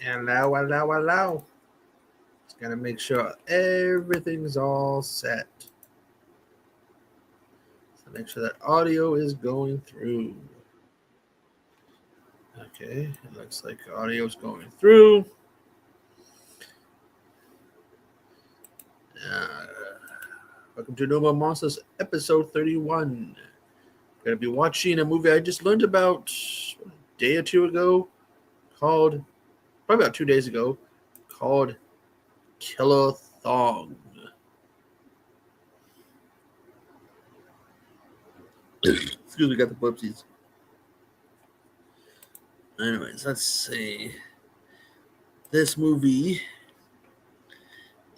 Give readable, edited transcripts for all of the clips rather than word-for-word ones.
Allow. Just gotta make sure everything's all set. So make sure that audio is going through. Okay, it looks like audio is going through. Welcome to No More Monsters, episode 31. I'm going to be watching a movie I just learned about a day or two ago called, probably about 2 days ago, called Killer Thong. Excuse me, got the whoopsies. Anyways, let's see. This movie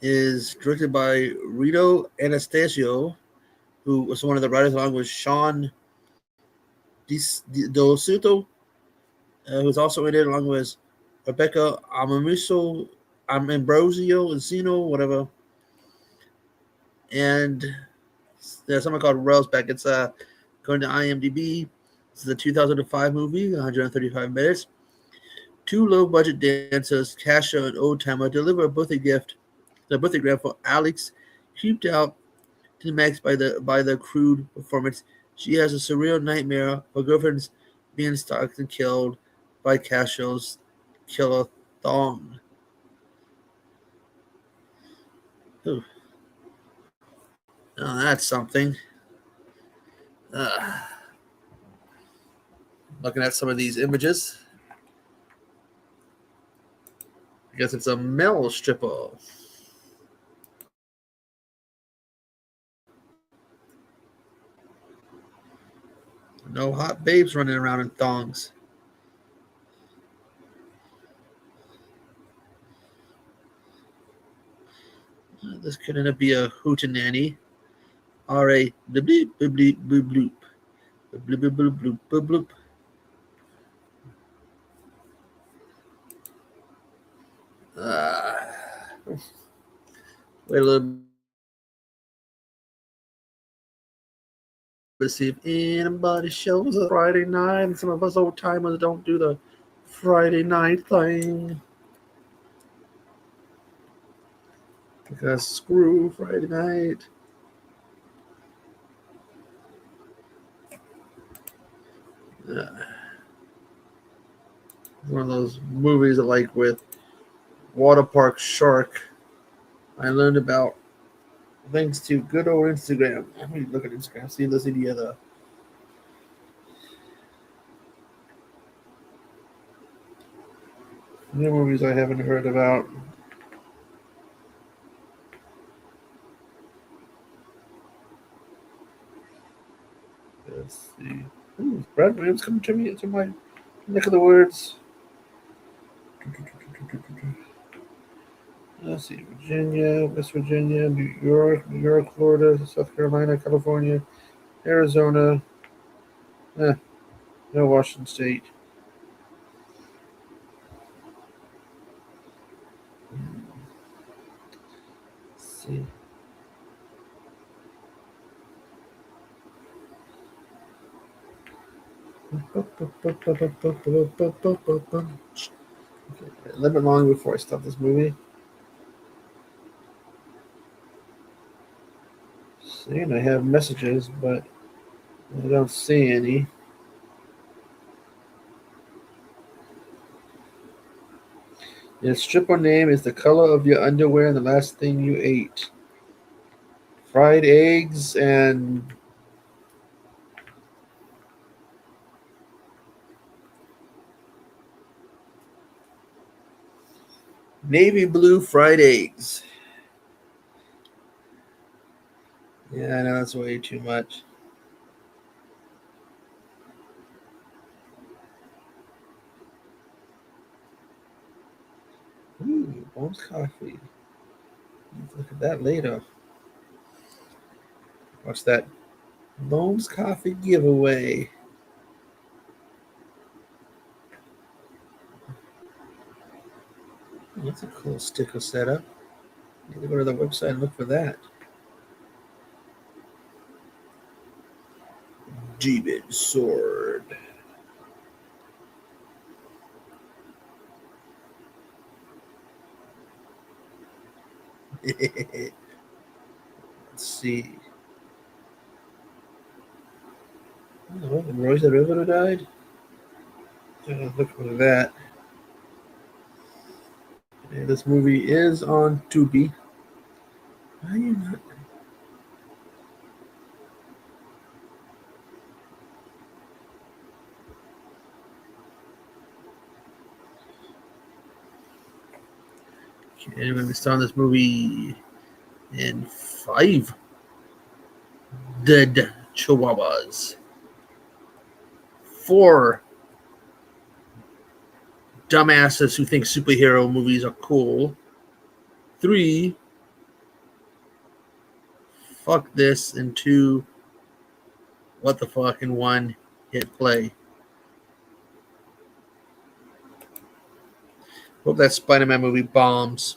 is directed by Rito Anastasio, who was one of the writers, along with Sean Del Suto, who's also in it, along with Rebecca Ambrosio, Zeno, whatever. And there's someone called Railsback. It's going to IMDb. This is a 2005 movie, 135 minutes. Two low-budget dancers, Kasha and Old Timer, deliver a birthday gift for Alex, creeped out to the max by the crude performance. She has a surreal nightmare. Her girlfriend's being stalked and killed by Kasha's killer thong. Ooh. Oh, that's something. Looking at some of these images. I guess it's a male stripper. No hot babes running around in thongs. This could end up be a hootenanny. R.A. bloop bloop bloop bloop bloop. Bloop bloop bloop bloop bloop bloop. Wait a little bit to see if anybody shows up Friday night. And some of us old timers don't do the Friday night thing. Because screw Friday night. One of those movies I like with Water Park Shark. I learned about thanks to good old Instagram. Let me look at Instagram, see if there's any other new movies I haven't heard about. Let's see. Ooh, Brad Williams coming to me, to my neck of the woods. Let's see. Virginia, West Virginia, New York, Florida, South Carolina, California, Arizona. No Washington State. Let's see. Okay, a little bit longer before I start this movie. See, and I have messages, but I don't see any. Your stripper name is the color of your underwear and the last thing you ate. Fried eggs and navy blue fried eggs. Yeah, I know that's way too much. Ooh, Bones Coffee. Let's look at that later. What's that? Bones Coffee giveaway. That's a cool sticker setup. Need to go to the website and look for that. Demon Sword. Let's see. Oh, Royce the Riveter died? Look for that. And this movie is on Tubi. Why are you not? Okay, we saw this movie in 5 dead chihuahuas. 4 dumbasses who think superhero movies are cool. 3 fuck this, and 2 what the fuck, and 1 hit play. Hope that Spider-Man movie bombs.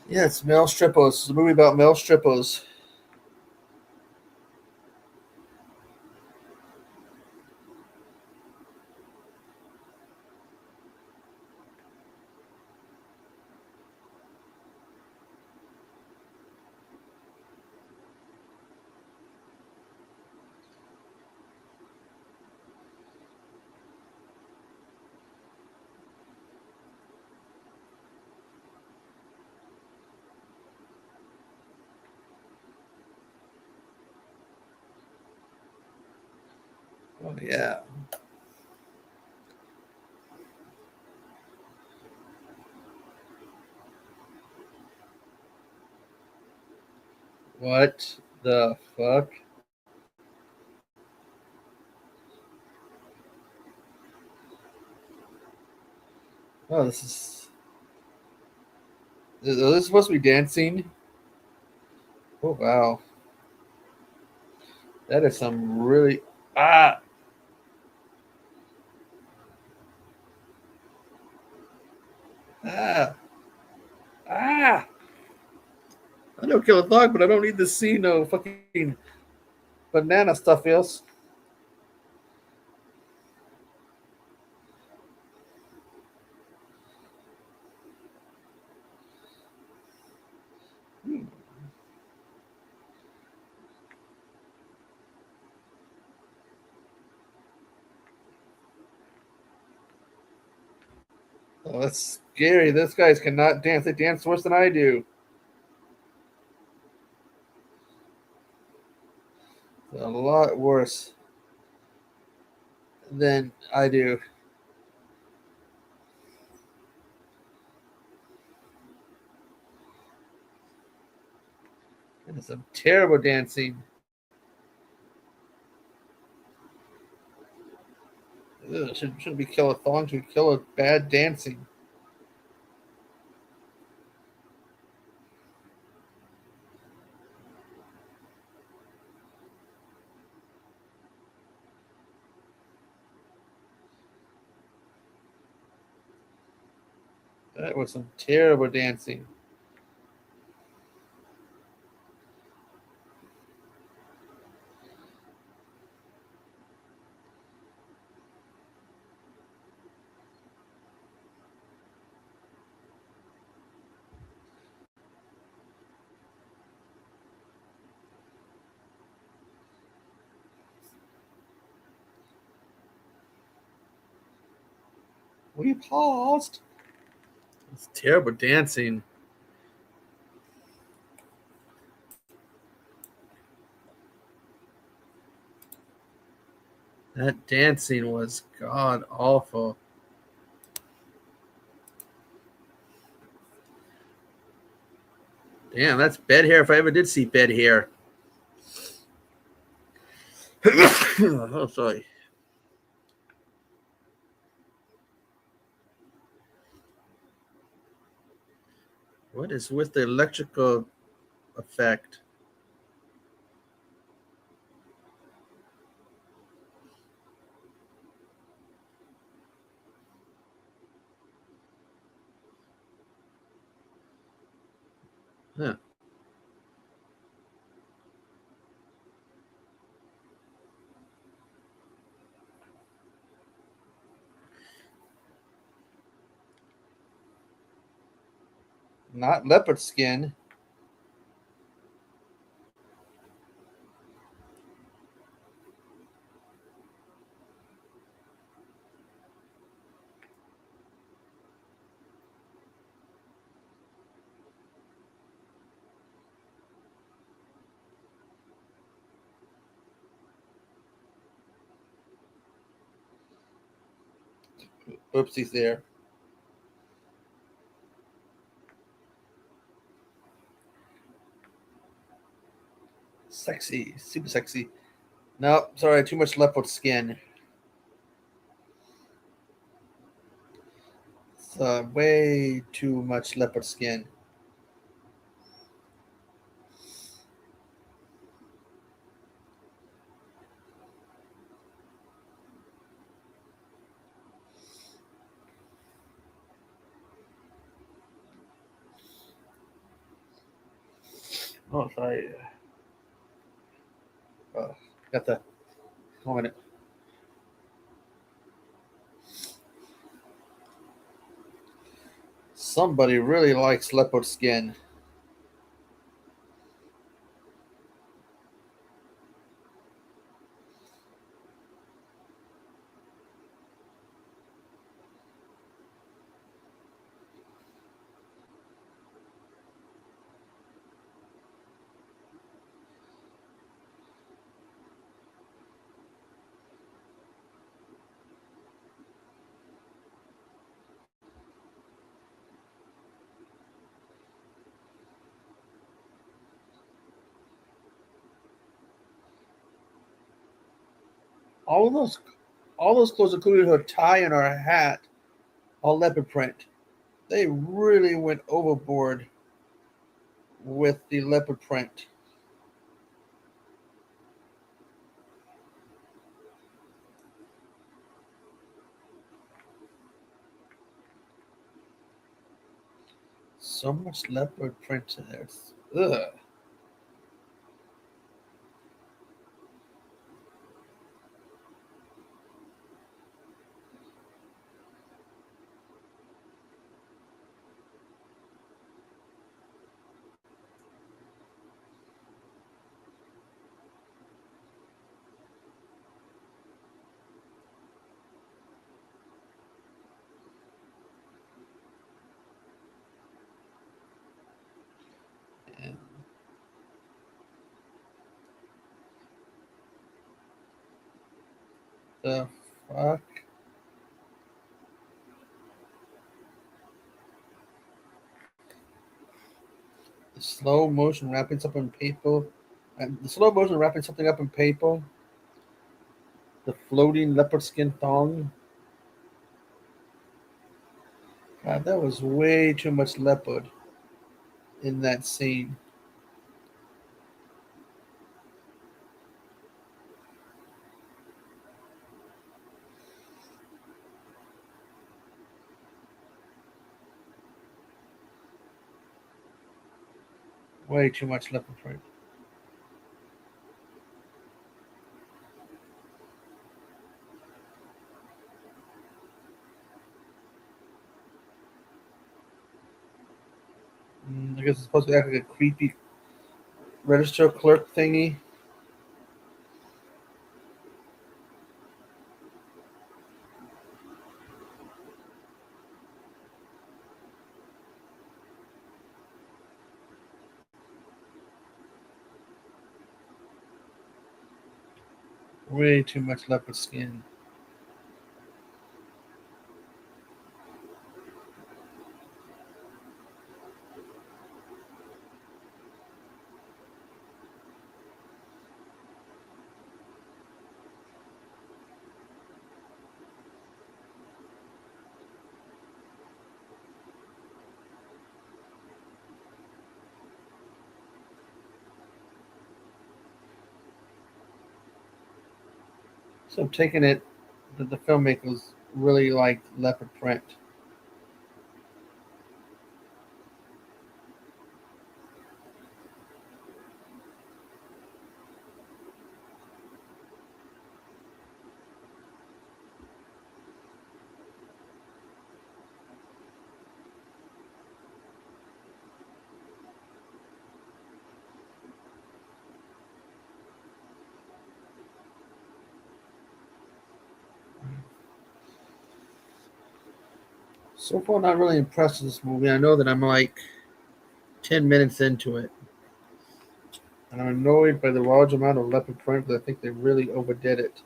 Yeah, it's male strippers. It's a movie about male strippers. Oh, yeah. What the fuck? Oh, this supposed to be dancing? Oh, wow. That is some really. Ah! Ah! Ah! I know kill a dog, but I don't need to see no fucking banana stuff else. Oh, that's scary. Those guys cannot dance. They dance worse than I do. A lot worse than I do. That is some terrible dancing. Ugh, shouldn't be kill a thong. Should kill a bad dancing. That was some terrible dancing. We paused. It's terrible dancing. That dancing was god awful. Damn, that's bed hair if I ever did see bed hair. Oh, sorry. What is with the electrical effect? Huh. Not leopard skin. Oopsies there. Sexy. Super sexy. No, sorry, too much leopard skin. It's way too much leopard skin. Oh, sorry. Got the. 1 minute. Somebody really likes leopard skin. All of those, all those clothes, including her tie and her hat, all leopard print. They really went overboard with the leopard print. So much leopard print in there. Ugh. And the fuck? The slow motion wrapping something in paper. And the slow motion wrapping something up in paper. The floating leopard skin thong. God, that was way too much leopard in that scene. Way too much leopard print. I guess it's supposed to act like a creepy register clerk thingy. Way too much leopard skin. So I'm taking it that the filmmakers really liked leopard print. So far, not really impressed with this movie. I know that I'm like 10 minutes into it. And I'm annoyed by the large amount of leopard print because I think they really overdid it.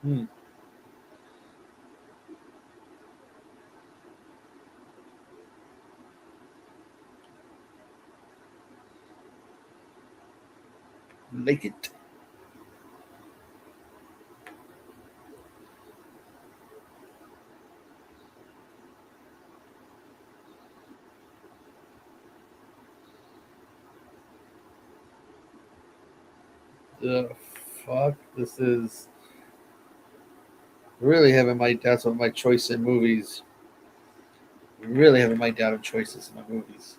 Hmm. Like it. The fuck? This is really having my doubts on my choice in movies. Really having my doubt of choices in my movies.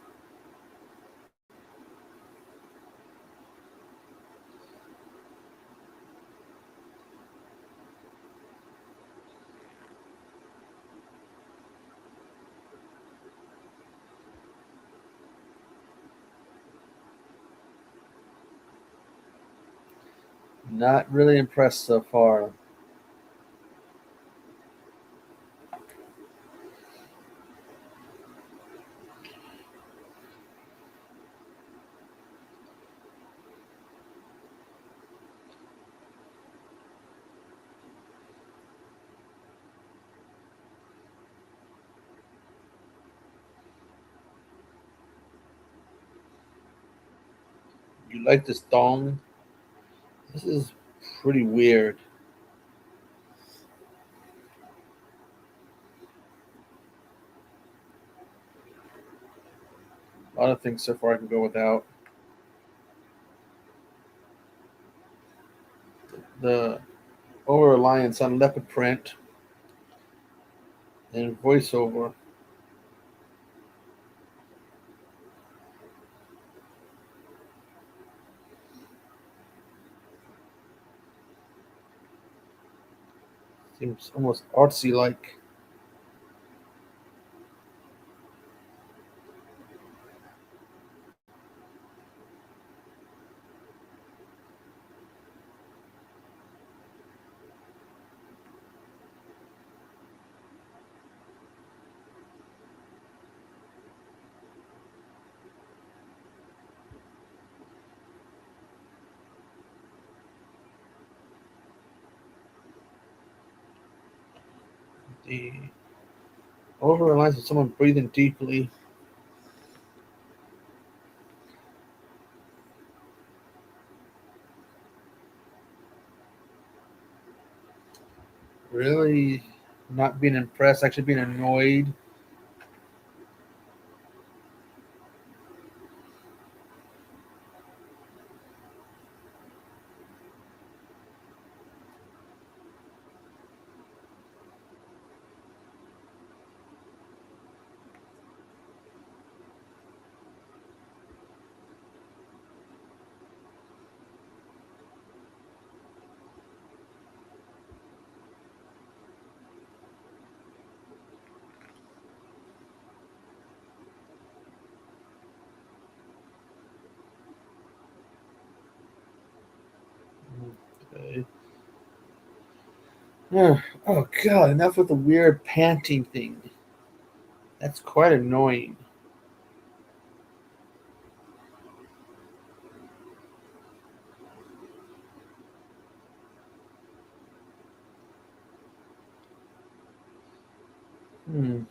Not really impressed so far. You like this thong? This is pretty weird. A lot of things so far I can go without. The over reliance on leopard print and voiceover seems almost artsy like. The over reliance on someone breathing deeply. Really not being impressed, actually being annoyed. Okay. Oh god, enough with the weird panting thing. That's quite annoying. Hmm.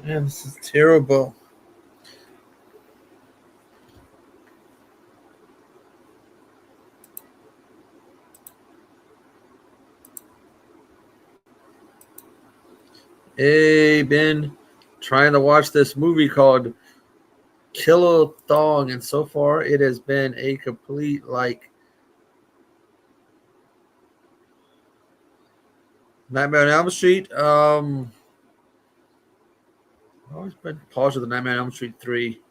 Man, this is terrible. Hey, been trying to watch this movie called Killer Thong, and so far it has been a complete Nightmare on Elm Street. I've always been partial to Nightmare on Elm Street 3.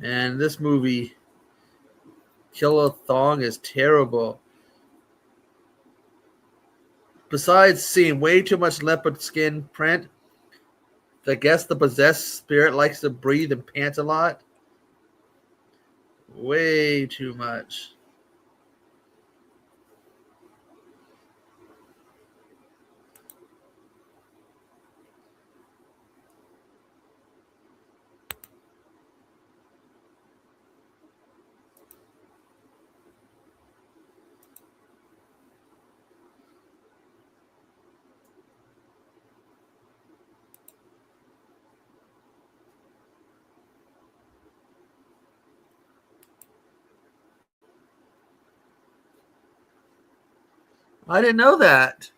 And this movie, Killer Thong, is terrible. Besides seeing way too much leopard skin print, I guess the possessed spirit likes to breathe and pant a lot. Way too much. I didn't know that.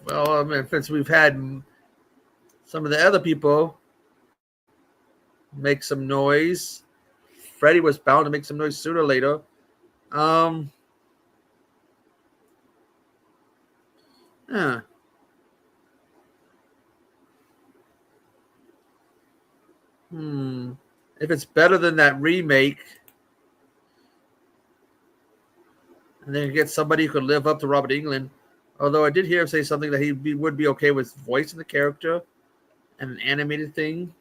Well, I mean, since we've had some of the other people make some noise, Freddy was bound to make some noise sooner or later. Um, yeah. Hmm. If it's better than that remake, and then get somebody who could live up to Robert England. Although I did hear him say something that would be okay with voicing the character and an animated thing.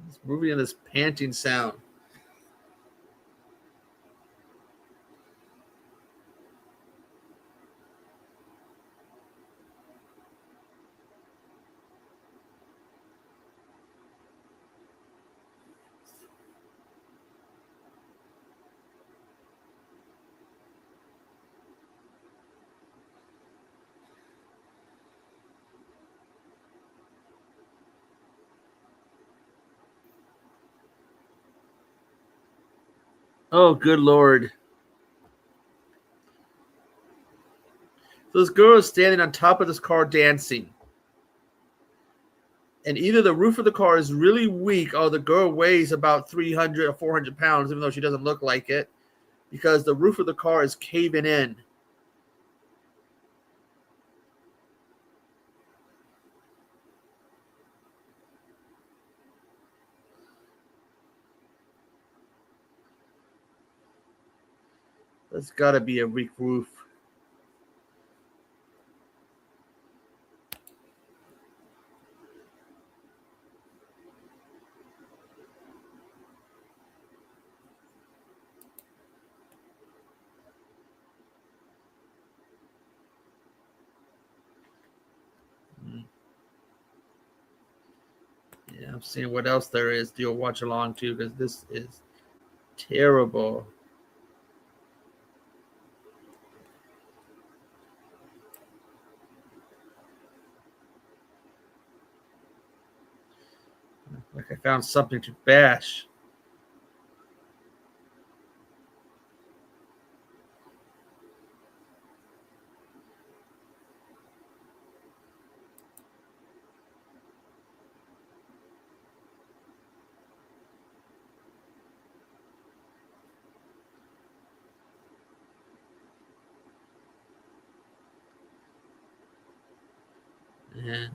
This movie and this panting sound. Oh, good lord. So this girl is standing on top of this car dancing. And either the roof of the car is really weak or the girl weighs about 300 or 400 pounds, even though she doesn't look like it, because the roof of the car is caving in. That's got to be a weak roof. Yeah, I'm seeing what else there is to watch along to, because this is terrible. Like I found something to bash. Yeah.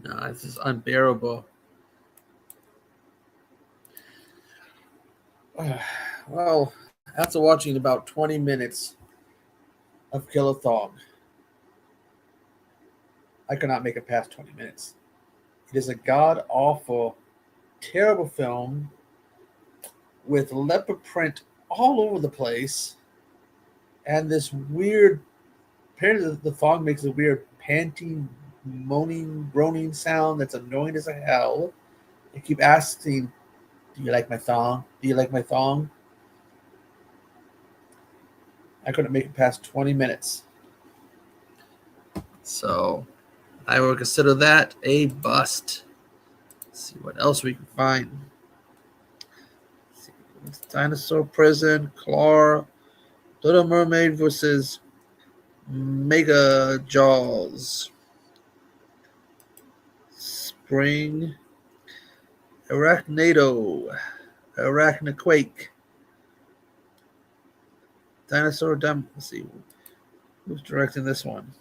No, this is unbearable. Well, after watching about 20 minutes of Killathog, I could not make it past 20 minutes. It is a god awful, terrible film with leopard print all over the place and this weird. Apparently, the fog makes a weird panting, moaning, groaning sound that's annoying as hell. I keep asking, "Do you like my thong? Do you like my thong?" I couldn't make it past 20 minutes. So I would consider that a bust. Let's see what else we can find. Dinosaur Prison, Claw, Little Mermaid versus Mega Jaws, Spring, Arachnoquake, Dinosaur Dump. Let's see who's directing this one.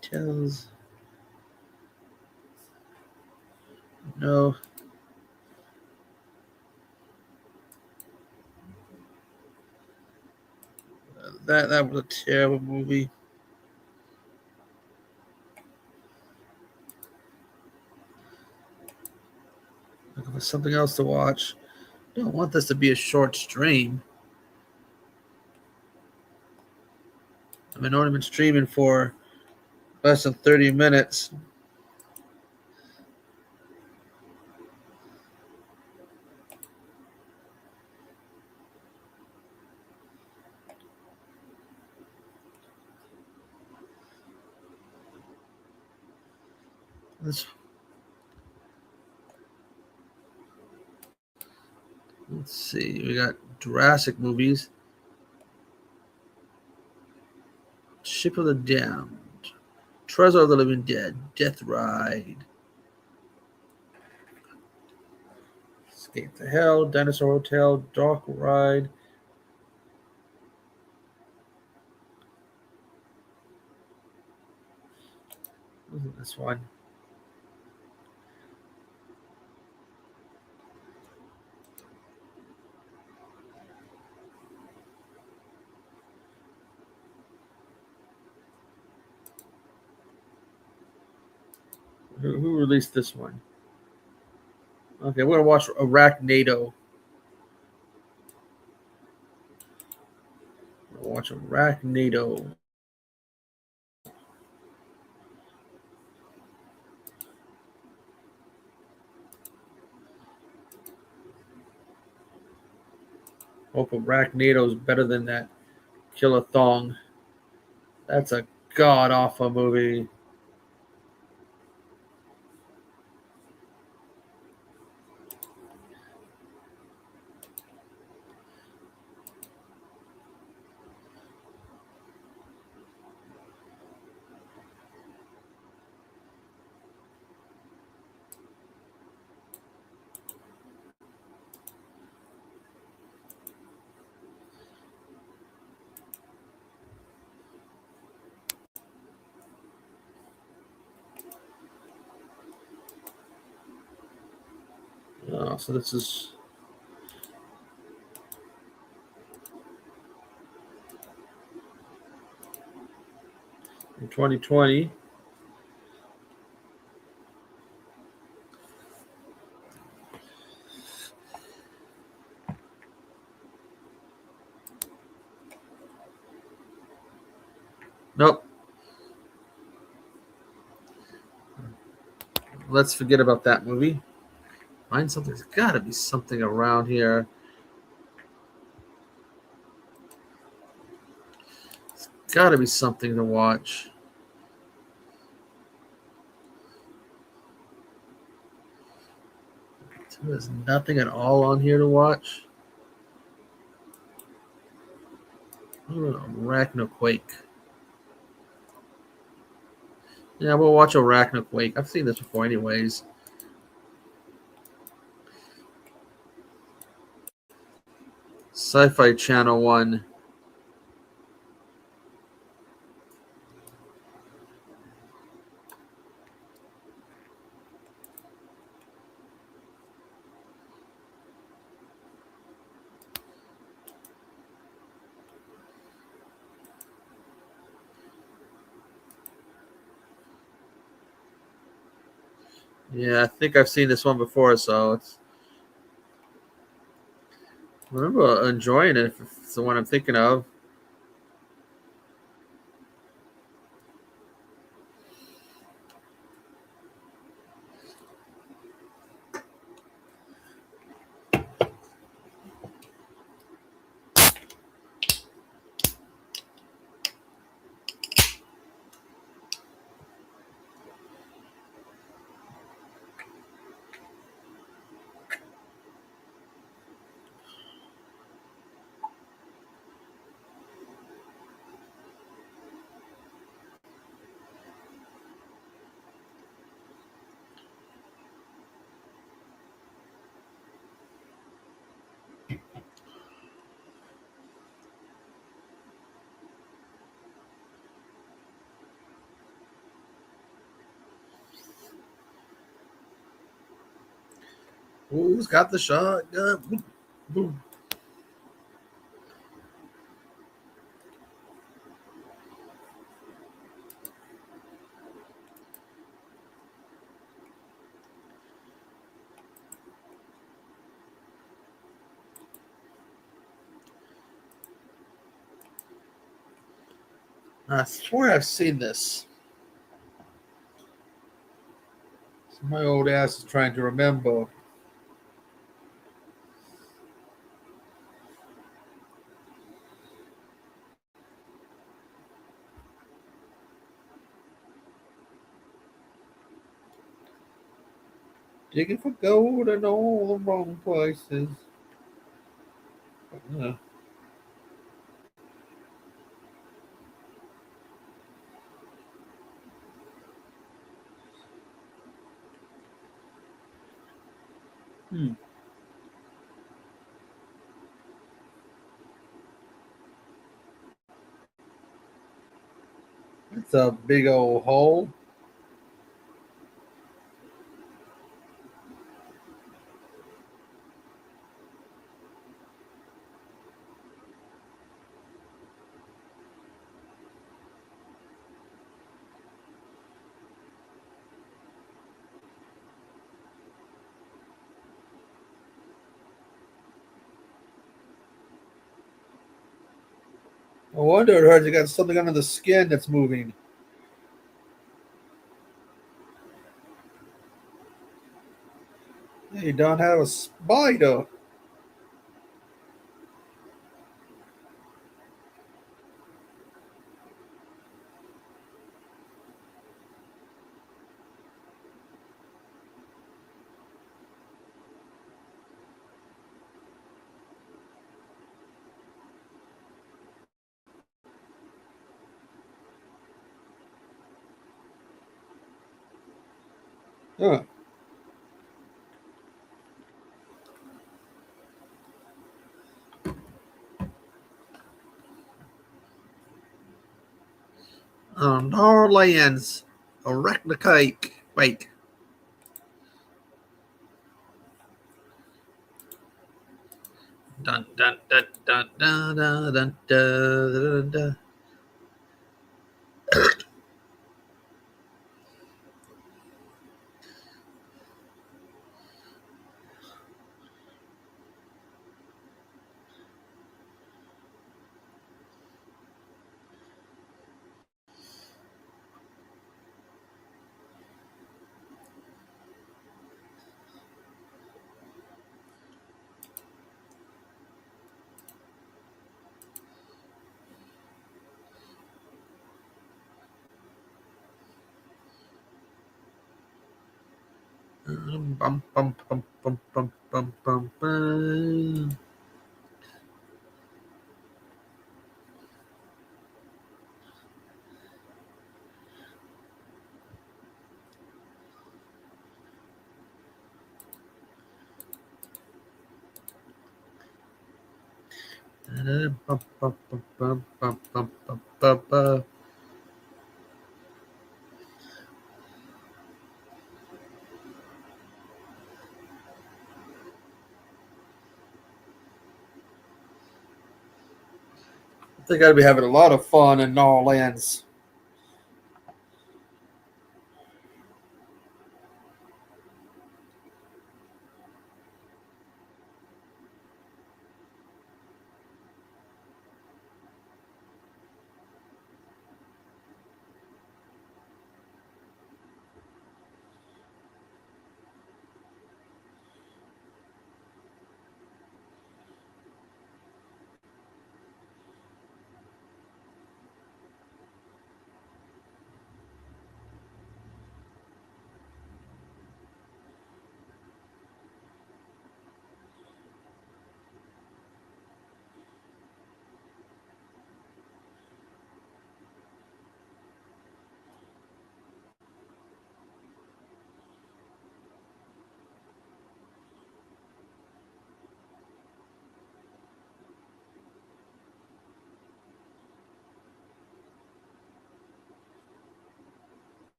Details. No. That was a terrible movie. Looking for something else to watch. Don't want this to be a short stream. I mean, I've only been streaming for less than 30 minutes. Let's see. We got Jurassic movies. Ship of the Damned, Treasure of the Living Dead, Death Ride, Escape to Hell, Dinosaur Hotel, Dark Ride. What is this one? Who released this one? Okay, we're gonna watch Arachnado. We'll watch Arachnado. Hope Arachnado is better than that Killathong. That's a god awful movie. So this is in 2020. Nope. Let's forget about that movie. Find something. There's got to be something around here. There's got to be something to watch. There's nothing at all on here to watch. Arachnoquake. Yeah, we'll watch Arachnoquake. I've seen this before, anyways. Sci-Fi Channel one. Yeah, I think I've seen this one before, so I remember enjoying it. If it's the one I'm thinking of. Who's got the shotgun? Boom, boom. I swear I've seen this. My old ass is trying to remember. Digging for gold in all the wrong places. Uh, hmm. It's a big old hole. I wonder it hurts. You got something under the skin that's moving. You don't have a spider. Huh. On our lands, Arachnoquake. Wait. Dun dun dun dun dun dun dun dun dun. Dun. Bum, bum, bum, bum, bum, bum, bum, bum. They got to be having a lot of fun in all lands.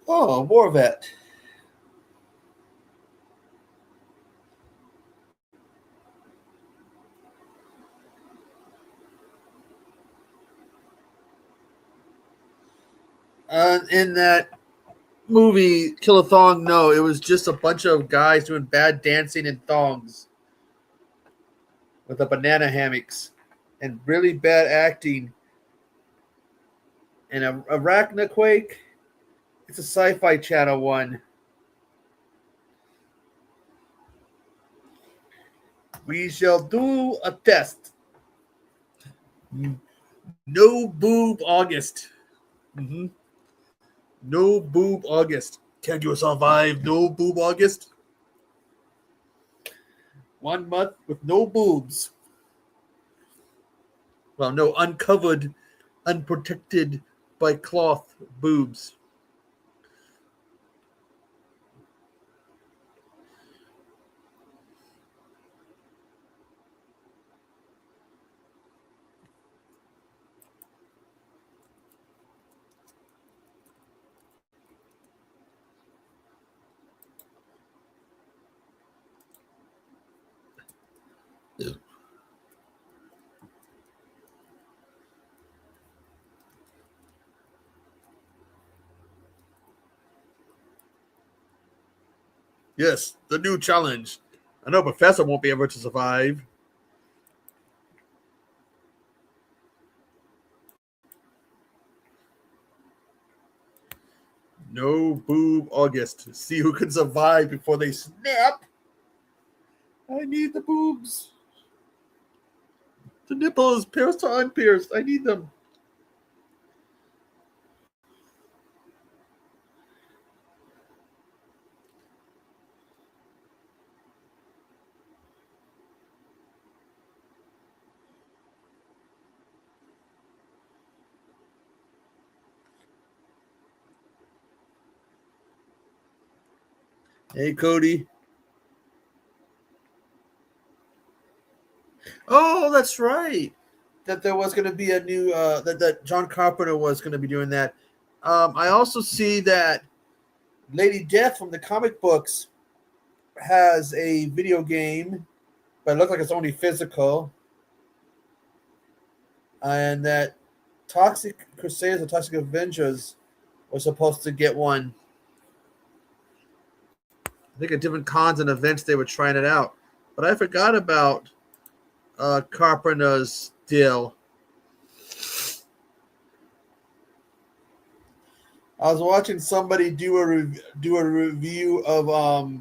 Oh, war vet. In that movie, Kill a Thong, no, it was just a bunch of guys doing bad dancing in thongs with the banana hammocks and really bad acting. And Arachnoquake, it's a sci-fi channel one. We shall do a test. No boob August. Mm-hmm. No boob August. Can you survive no boob August? 1 month with no boobs. Well, no uncovered, unprotected by cloth boobs. Yes, the new challenge. I know Professor won't be able to survive. No boob August. See who can survive before they snap. I need the boobs. The nipples, pierced or unpierced. I need them. Hey, Cody. Oh, that's right. That there was going to be a new that John Carpenter was going to be doing that. I also see that Lady Death from the comic books has a video game, but it looks like it's only physical, and that Toxic Crusaders and Toxic Avengers were supposed to get one. I think at different cons and events they were trying it out, but I forgot about Carpenter's deal. I was watching somebody do a review of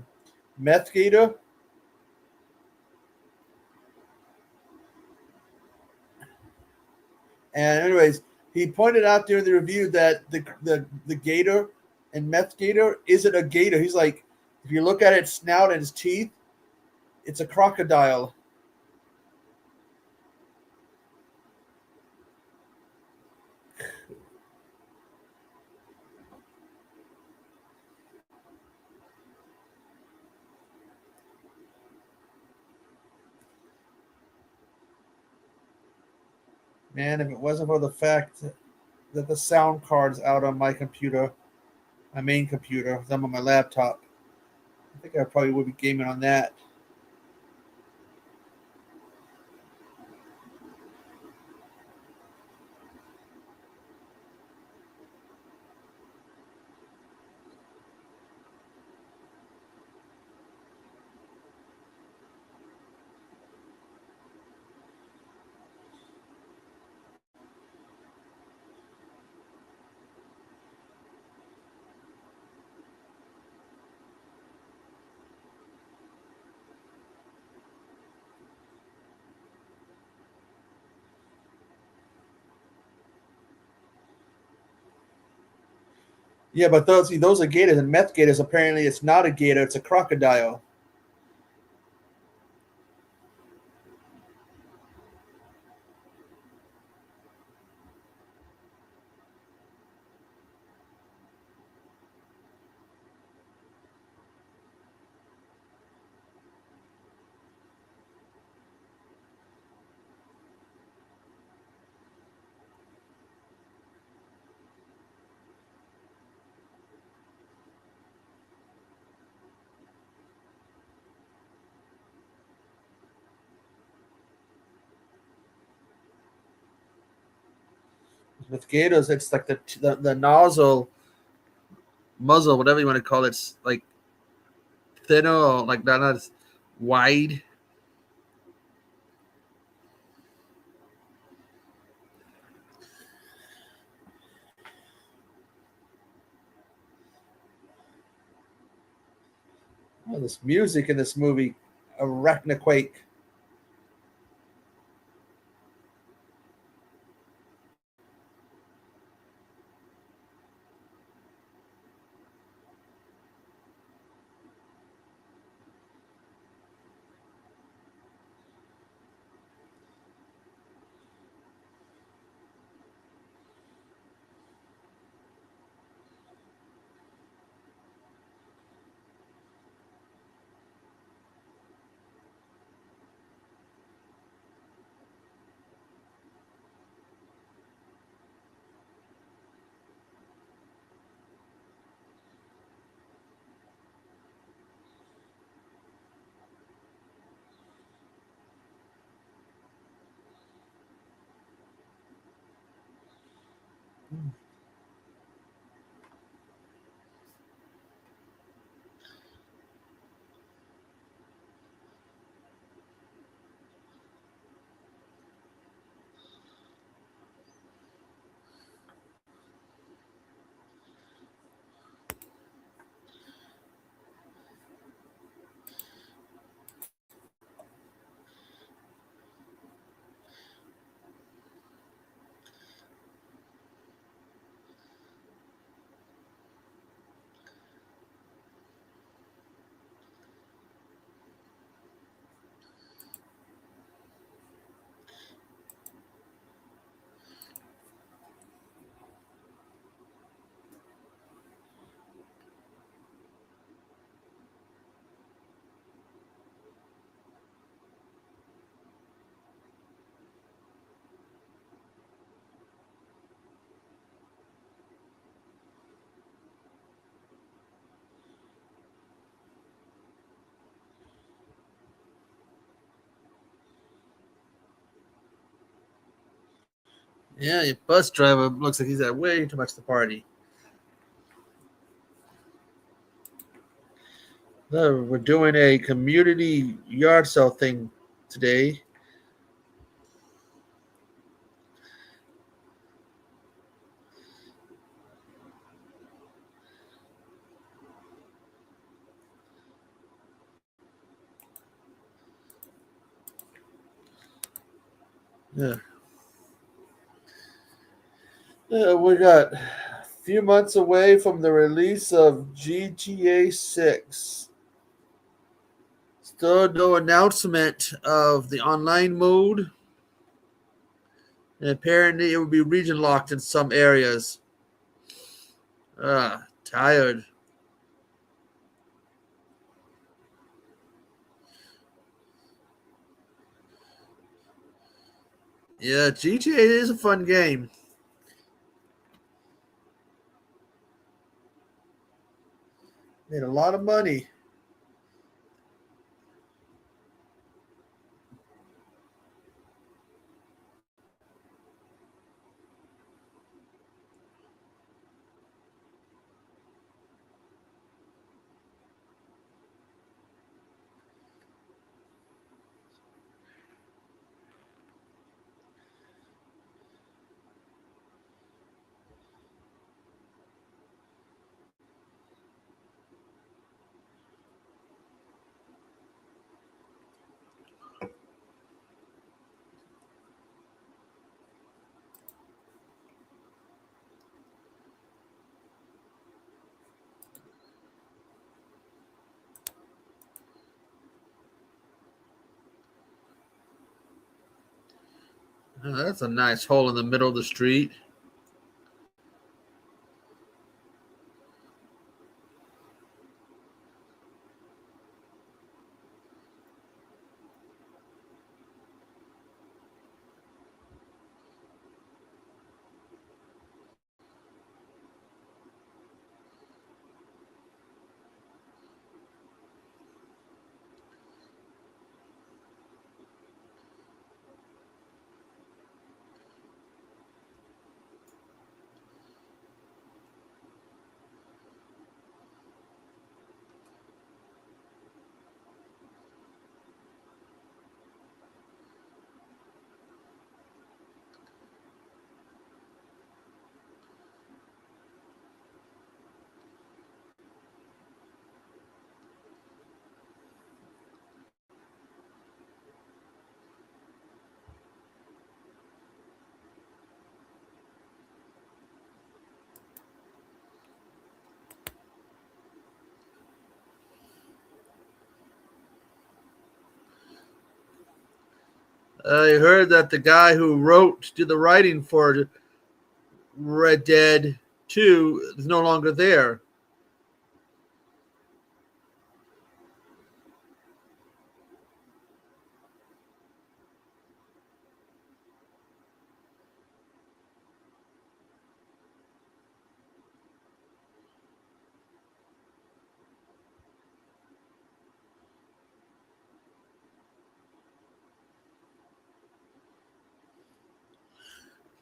Meth Gator, and anyways, he pointed out during the review that the gator and Meth Gator isn't a gator. He's like, if you look at its snout and its teeth, it's a crocodile. Man, if it wasn't for the fact that the sound card's out on my computer, my main computer, I'm on my laptop, I think I probably would be gaming on that. Yeah, but those are gators, and Meth Gators apparently it's not a gator, it's a crocodile. With gators, it's like the nozzle, muzzle, whatever you want to call it, it's like thinner or like not as wide. Oh, this music in this movie, Arachnoquake. Yeah, your bus driver looks like he's had way too much to party. We're doing a community yard sale thing today. Yeah. We got a few months away from the release of GTA 6. Still no announcement of the online mode. And apparently it will be region locked in some areas. Tired. Yeah, GTA is a fun game. Made a lot of money. That's a nice hole in the middle of the street. I heard that the guy who did the writing for Red Dead 2 is no longer there.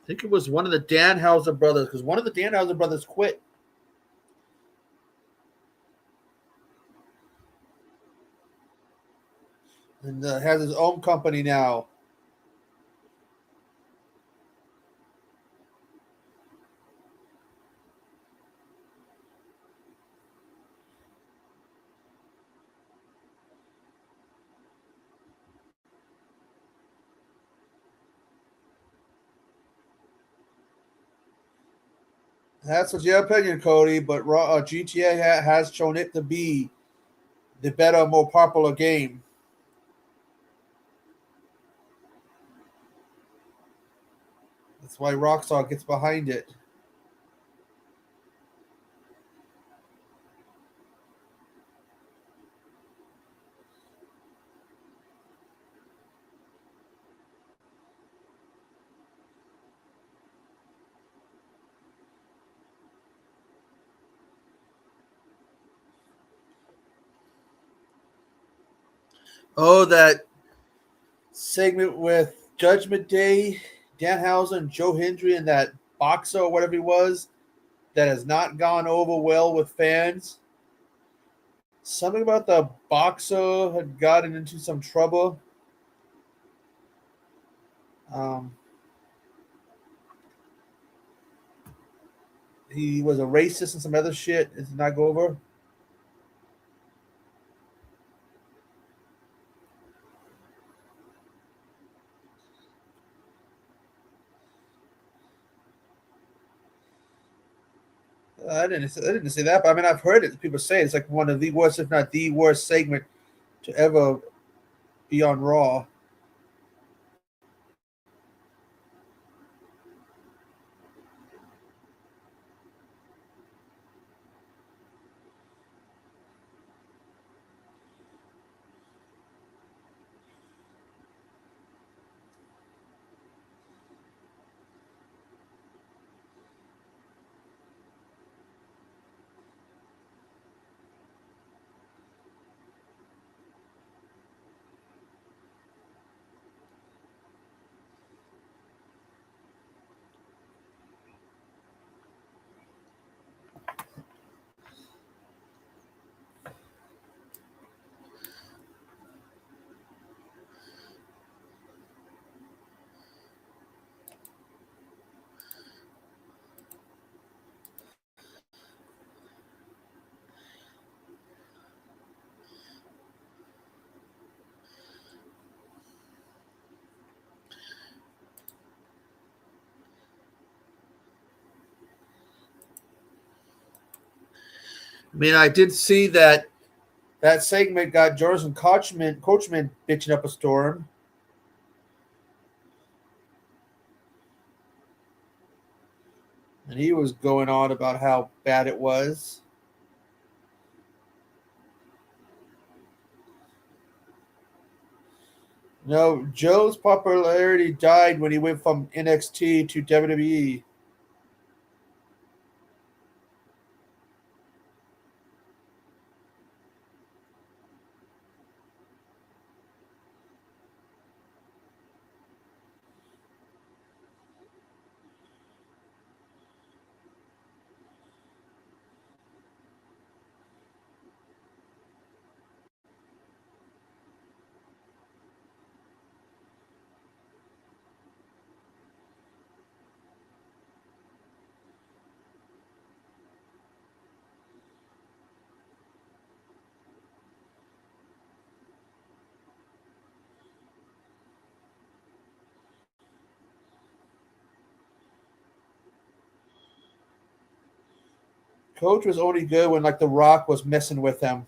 I think it was one of the Danhauser brothers because one of the Danhauser brothers quit and has his own company now. That's what's your opinion, Cody, but GTA has shown it to be the better, more popular game. That's why Rockstar gets behind it. Oh, that segment with Judgment Day Danhausen, Joe Hendry, and that boxer or whatever he was that has not gone over well with fans. Something about the boxer had gotten into some trouble. Um, he was a racist and some other shit. It did not go over. I didn't say that, but I mean I've heard it. People say it's like one of the worst, if not the worst, segment to ever be on Raw. I mean, I did see that that segment got Jonathan Coachman bitching up a storm. And he was going on about how bad it was. No, Joe's popularity died when he went from NXT to WWE. Coach was only good when like The Rock was messing with him.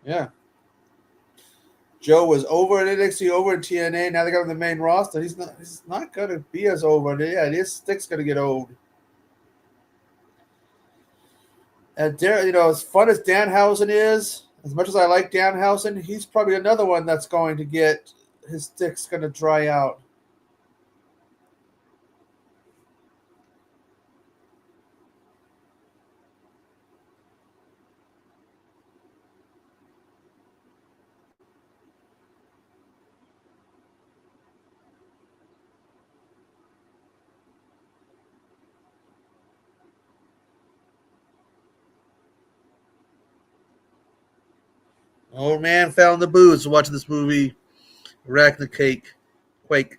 Yeah. Joe was over at NXT, over at TNA. Now they got him on the main roster. He's not gonna be as over. Yeah, his stick's gonna get old. And as fun as Danhausen is, as much as I like Danhausen, he's probably another one that's going to get his stick's going to dry out. Old man found the booze watching this movie, Arachnoquake. Quake.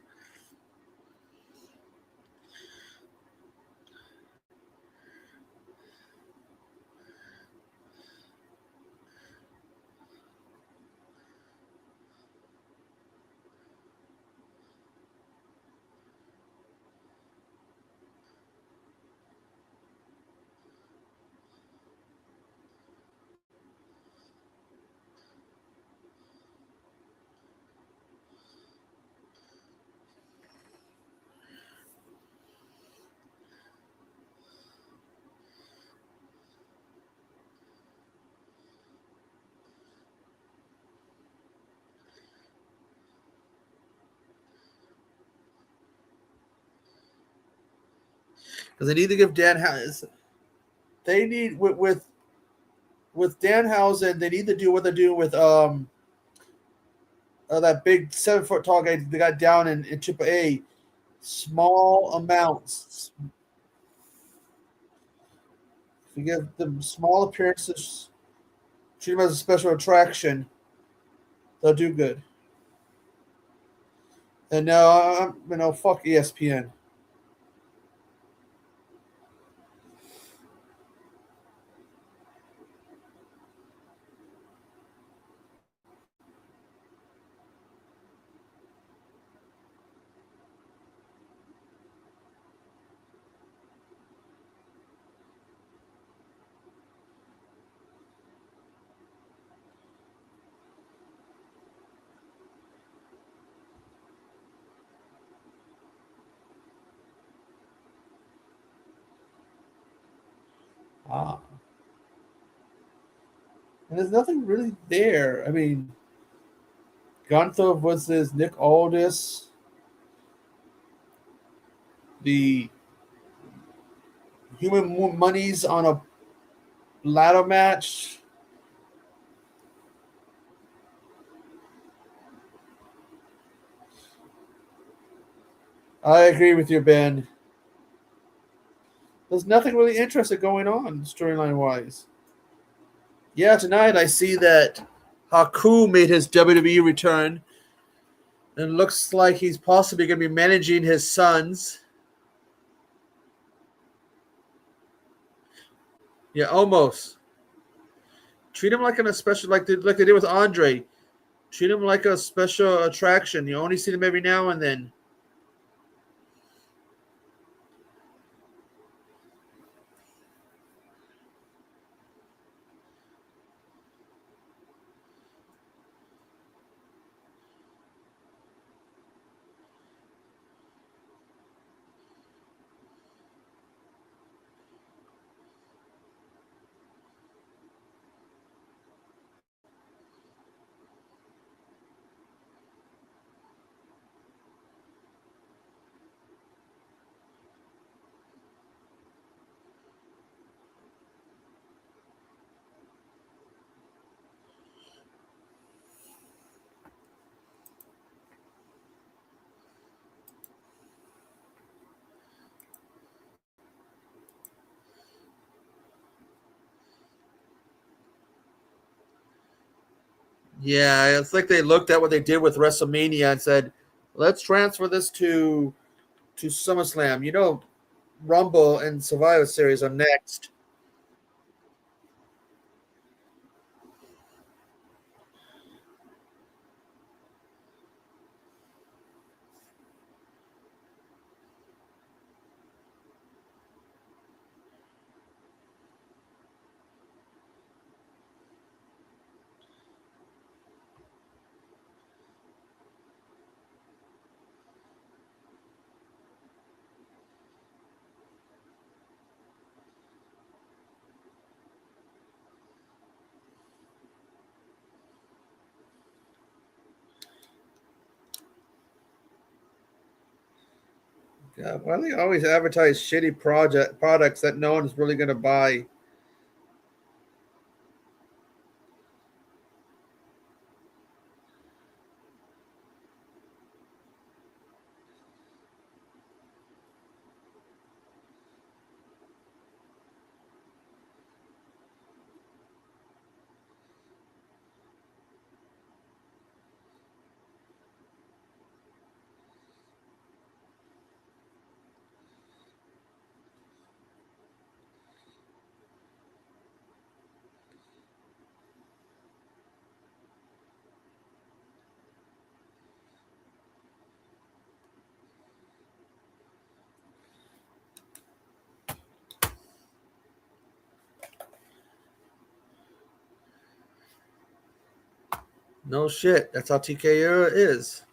because they need to give They need with Danhausen. They need to do what they're doing with that big 7 foot tall guy they got down in AAA. Small amounts. If you give them small appearances, treat them as a special attraction, they'll do good. And now, fuck ESPN. Ah. And there's nothing really there. I mean, Gunther versus Nick Aldis, the Human Monies on a ladder match. I agree with you, Ben. There's nothing really interesting going on storyline wise. Yeah, tonight I see that Haku made his WWE return, and it looks like he's possibly going to be managing his sons. Yeah, almost. Treat him like a special, like they did with Andre. Treat him like a special attraction. You only see them every now and then. Yeah, it's like they looked at what they did with WrestleMania and said, "Let's transfer this to SummerSlam." Rumble and Survivor Series are next. God, why do they always advertise shitty products that no one's really going to buy? No shit. That's how TKO is.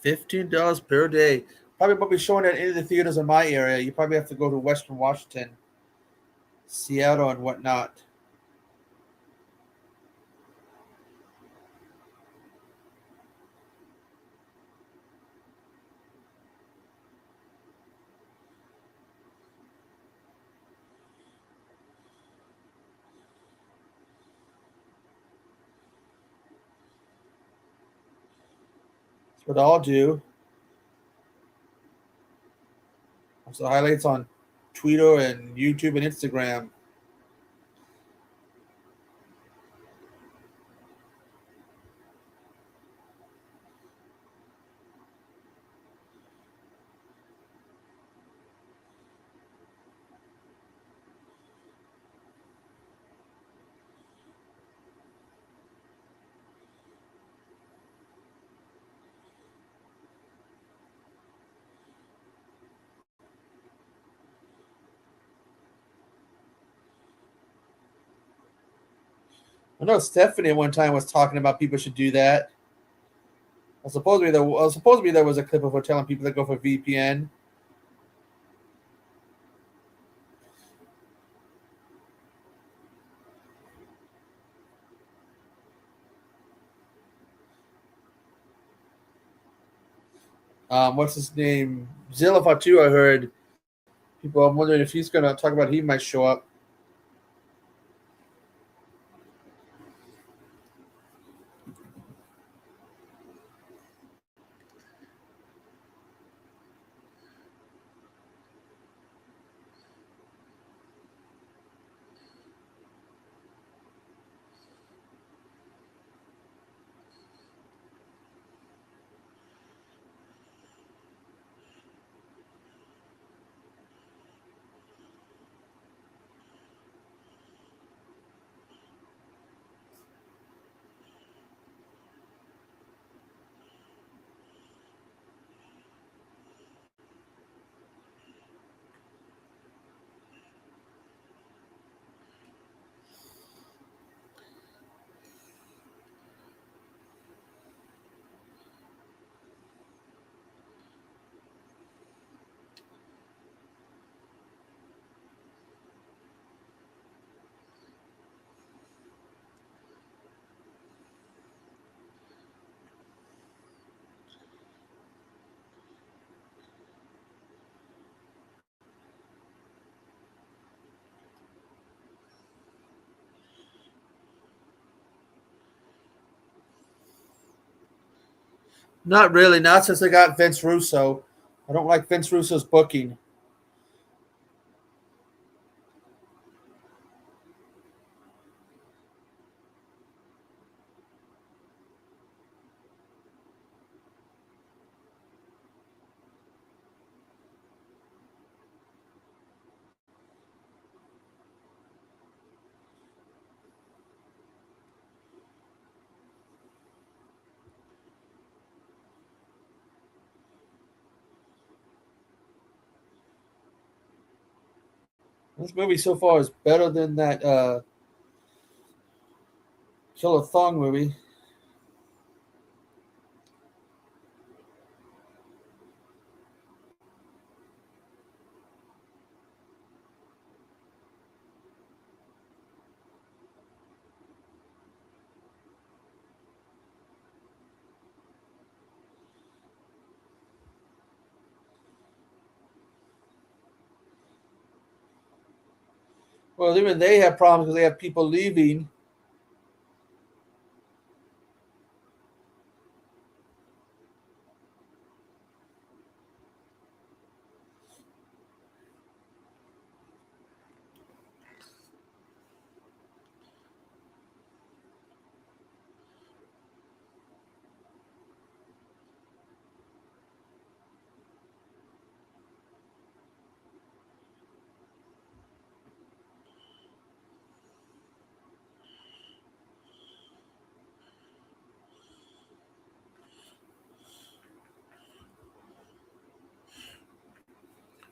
$15 per day. Probably won't be showing at any of the theaters in my area. You probably have to go to Western Washington, Seattle, and whatnot. What I'll do is the highlights on Twitter and YouTube and Instagram. I know Stephanie at one time was talking about people should do that. Supposedly there was a clip of her telling people to go for VPN. What's his name? Zilla Fatu, I heard people. I'm wondering if he's going to talk about he might show up. Not really. Not since they got Vince Russo. I don't like Vince Russo's booking. This movie so far is better than that Killer Thong movie. Well, even they have problems because they have people leaving.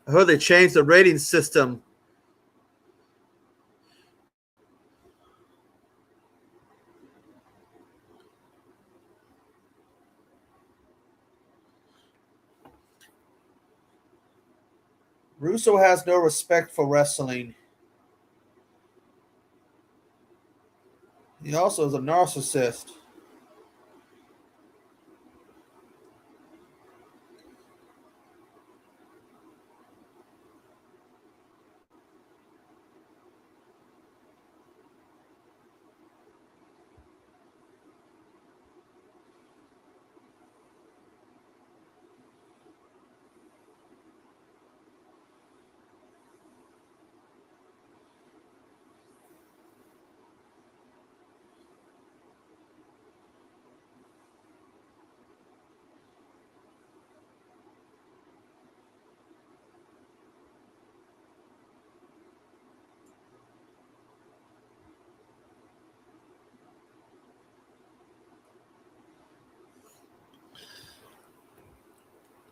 I heard they changed the rating system. Russo has no respect for wrestling. He also is a narcissist.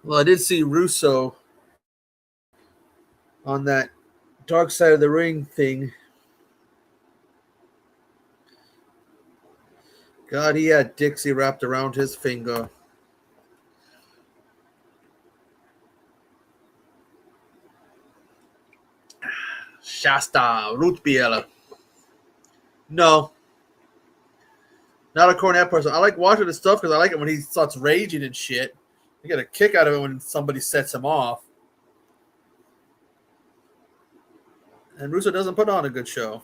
Well, I did see Russo on that Dark Side of the Ring thing. God, he had Dixie wrapped around his finger. Shasta, root beer. No, not a cornet person. I like watching his stuff because I like it when he starts raging and shit. You get a kick out of it when somebody sets him off. And Russo doesn't put on a good show.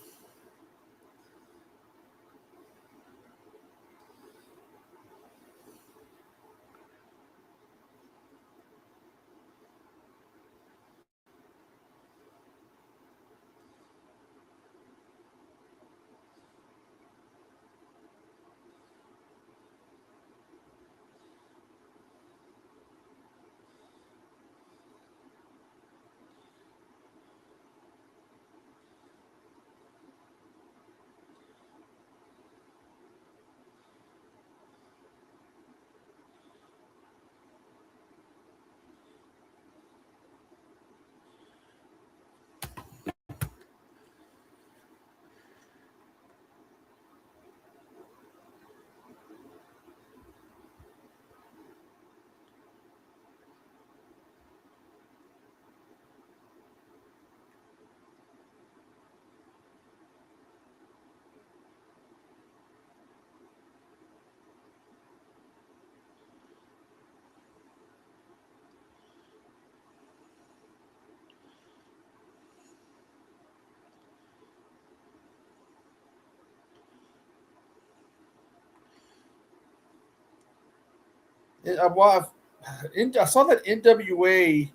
I saw that NWA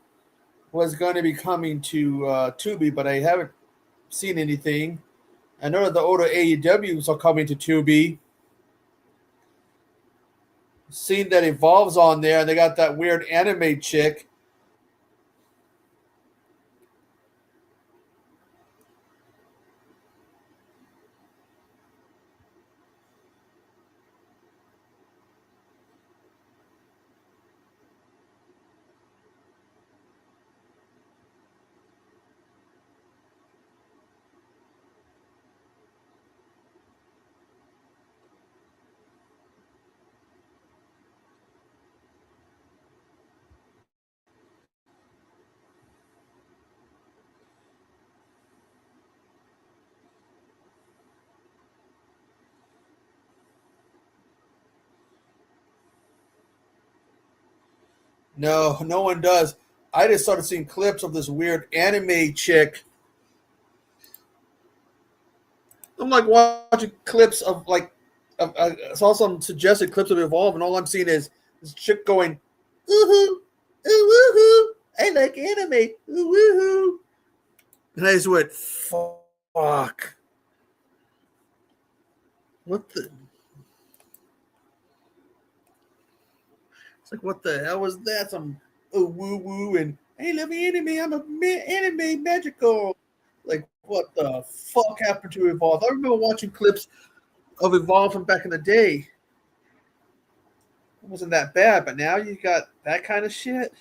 was going to be coming to Tubi, but I haven't seen anything. I know that the older AEWs are coming to Tubi. Seen that Evolve's on there, and they got that weird anime chick. No, no one does. I just started seeing clips of this weird anime chick. I'm like watching clips of like, I saw some suggested clips of Evolve, and all I'm seeing is this chick going, "Woohoo, ooh, woohoo! I like anime, ooh, woohoo!" And I just went, "Fuck! What the?" It's like, what the hell was that? Some woo woo and hey, love anime. I'm a anime magical. Like, what the fuck happened to Evolve? I remember watching clips of Evolve from back in the day. It wasn't that bad, but now you got that kind of shit.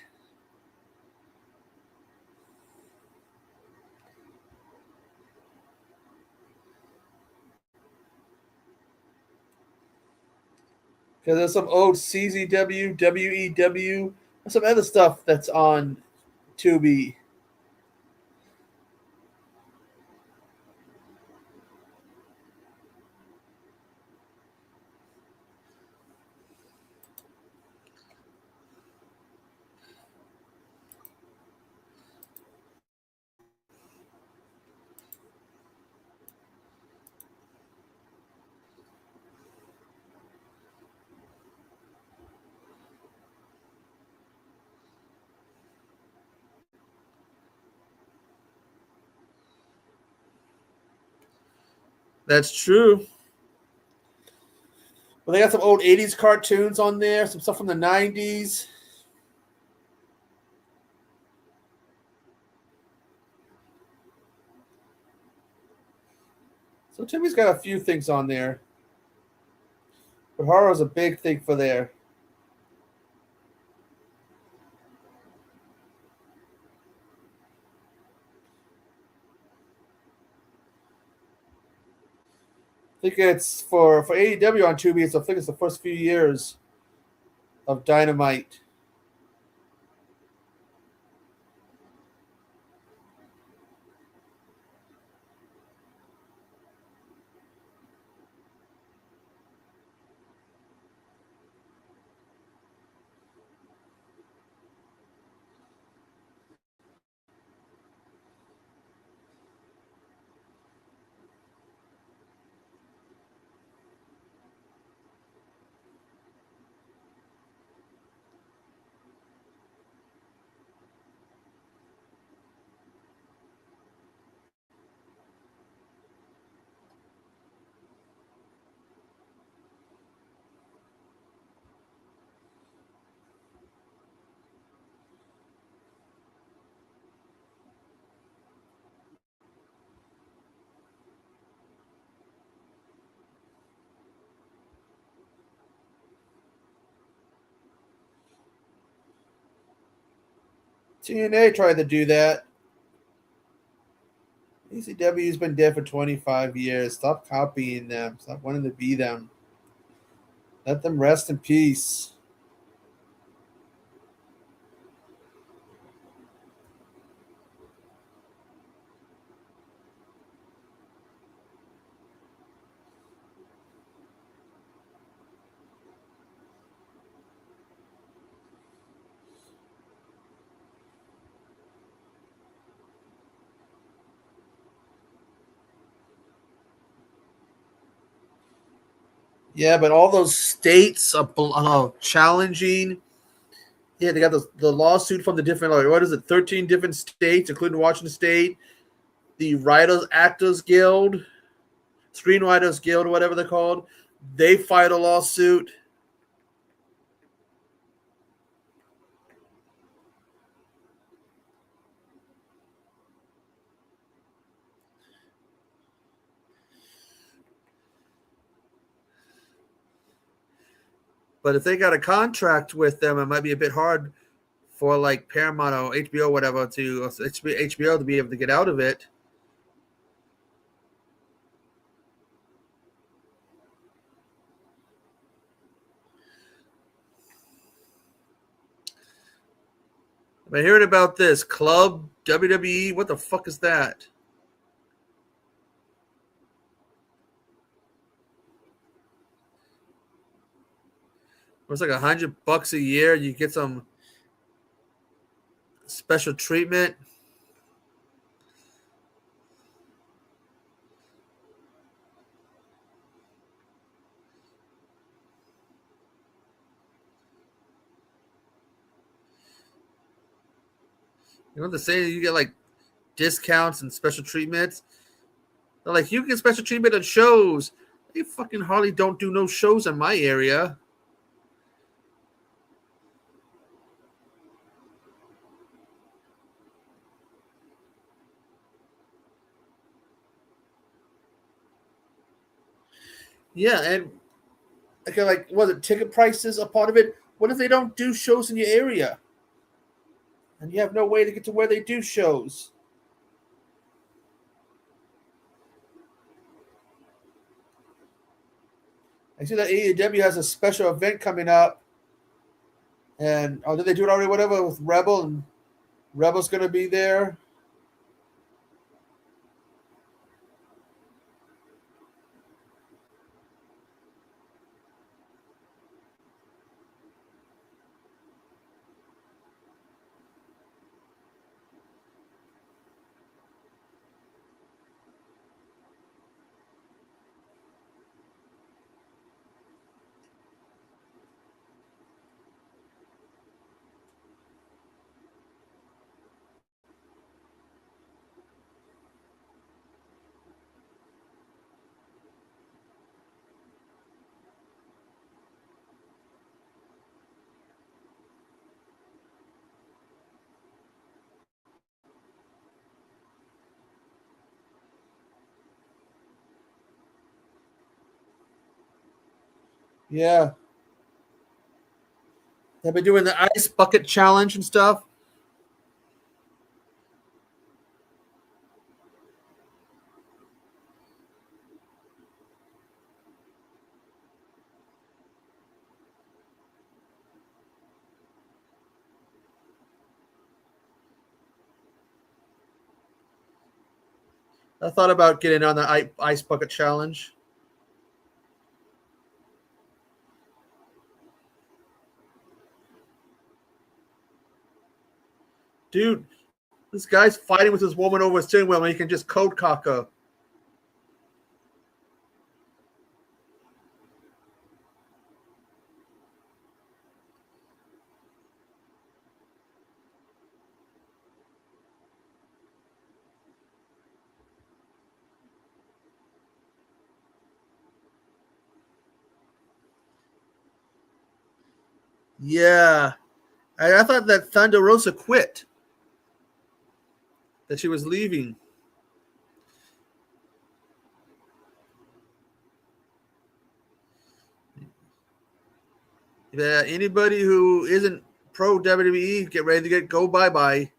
Because there's some old CZW, WEW, and some other stuff that's on Tubi. That's true. Well, they got some old 80s cartoons on there, some stuff from the 90s. So Timmy's got a few things on there. But horror is a big thing for there. I think it's for AEW on Tubi. I think it's the first few years of Dynamite. TNA tried to do that. ECW's been dead for 25 years. Stop copying them. Stop wanting to be them. Let them rest in peace. Yeah, but all those states are challenging. Yeah, they got the lawsuit from the different, what is it, 13 different states, including Washington State, the Writers Actors Guild, Screenwriters Guild, whatever they're called. They filed a lawsuit. But if they got a contract with them, it might be a bit hard for like Paramount or HBO, whatever, to HBO to be able to get out of it. I've hearing about this club WWE. What the fuck is that? It's like $100 a year. You get some special treatment. You know what they say? You get like discounts and special treatments. They're like, you get special treatment at shows. They fucking hardly don't do no shows in my area. Yeah, and okay, like, was it ticket prices a part of it? What if they don't do shows in your area? And you have no way to get to where they do shows? I see that AEW has a special event coming up. And did they do it already? Whatever with Rebel, and Rebel's going to be there. Yeah, they've been doing the ice bucket challenge and stuff. I thought about getting on the ice bucket challenge. Dude, this guy's fighting with this woman over a steering wheel and he can just code cock her. Yeah. I thought that Thunder Rosa quit. That she was leaving. Yeah, anybody who isn't pro WWE, get ready to go bye-bye.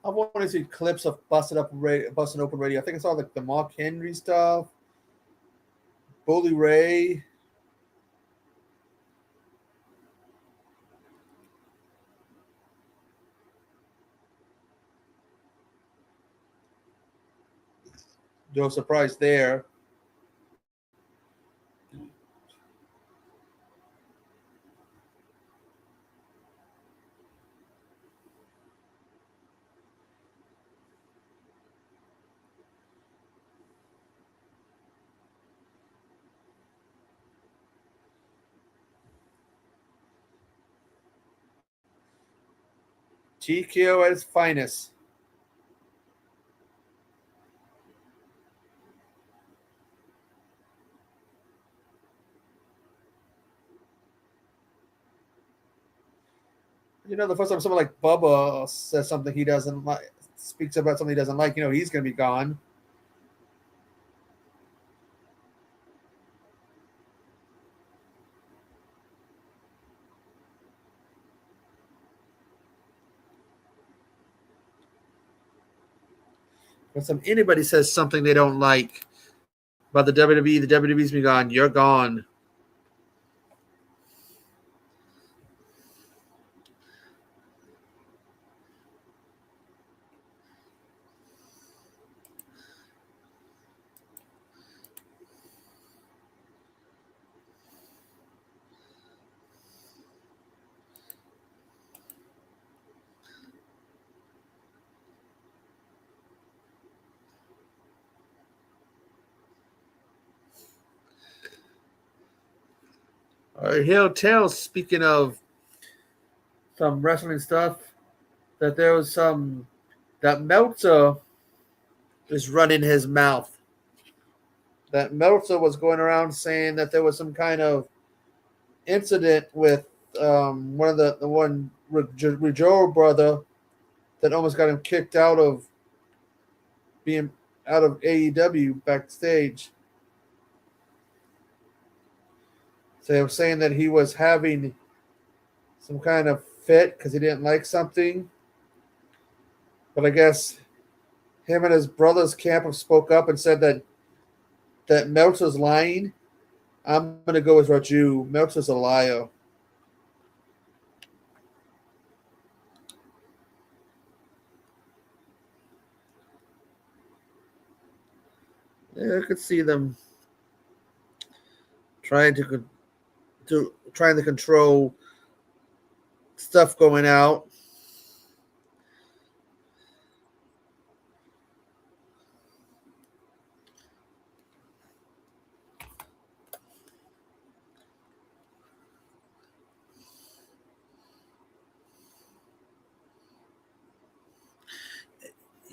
I want to see clips of busted open radio. I think I saw like the Mark Henry stuff, Bully Ray. No surprise there. TKO at its finest. You know, the first time someone like Bubba says something he doesn't like, speaks about something he doesn't like, he's going to be gone. When anybody says something they don't like about the WWE, the WWE's be gone. You're gone. He'll tell, speaking of some wrestling stuff, that there was that Meltzer is running his mouth. That Meltzer was going around saying that there was some kind of incident with one of the one Rijoro brother that almost got him kicked out of being out of AEW backstage. So they were saying that he was having some kind of fit because he didn't like something. But I guess him and his brother's camp have spoke up and said that Meltzer's lying. I'm going to go with Raju. Meltzer's a liar. Yeah, I could see them trying to control stuff going out.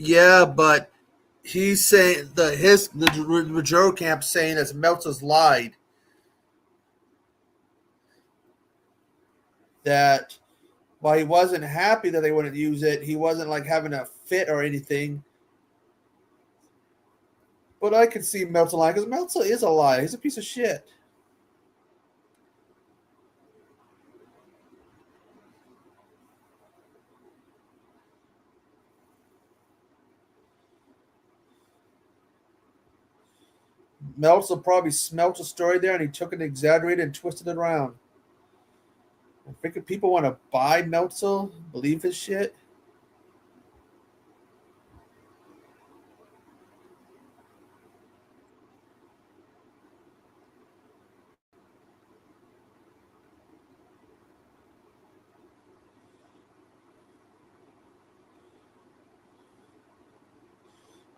Yeah, but he's saying the Majoro camp saying that Meltzer's lied, that while he wasn't happy that they wouldn't use it, he wasn't like having a fit or anything. But I could see Meltzer lying because Meltzer is a liar. He's a piece of shit. Meltzer probably smelt a story there and he took it, exaggerated, and twisted it around. I think people want to buy Meltzer, believe his shit.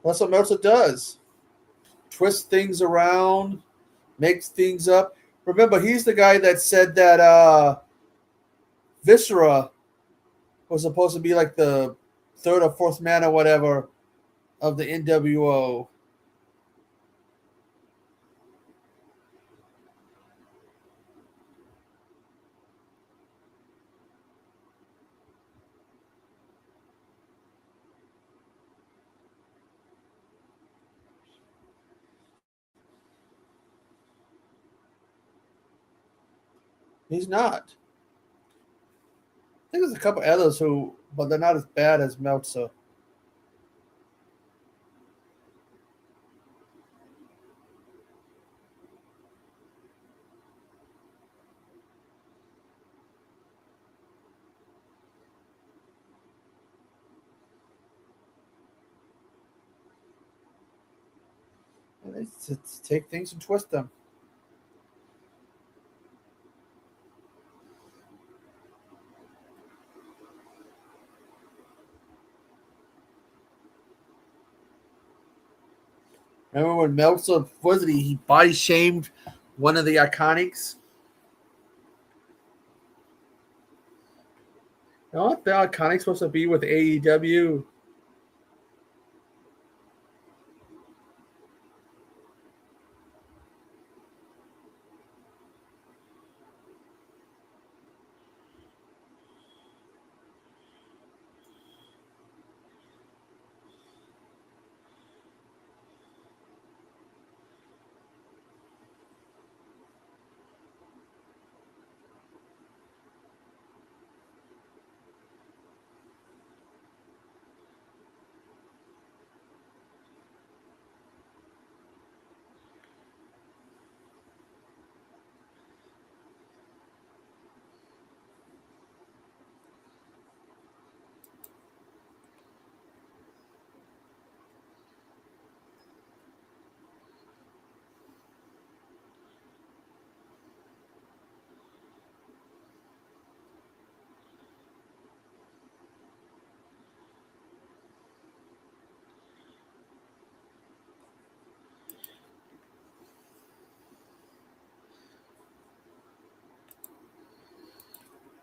That's what Meltzer does. Twist things around, makes things up. Remember, he's the guy that said that Viscera was supposed to be like the third or fourth man or whatever of the NWO. He's not. I think there's a couple others who, but they're not as bad as Meltzer. And they take things and twist them. Remember when Meltzer was it? He body shamed one of the Iconics. You know what the Iconics supposed to be with AEW?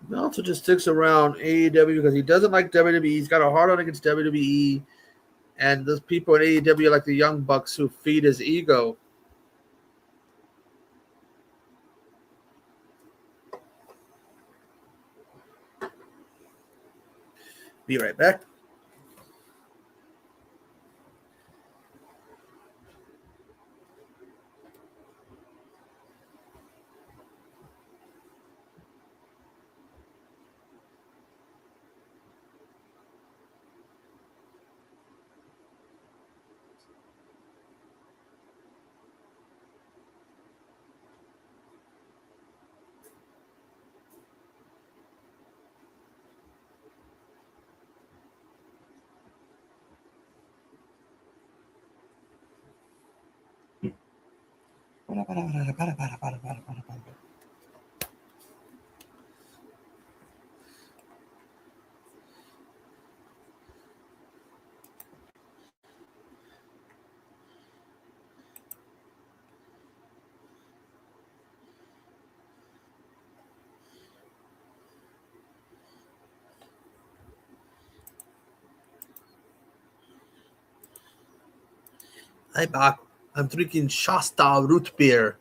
Meltzer just sticks around AEW because he doesn't like WWE. He's got a hard on against WWE, and those people in AEW are like the Young Bucks who feed his ego. Be right back. Hi, Bach. I'm drinking Shasta root beer.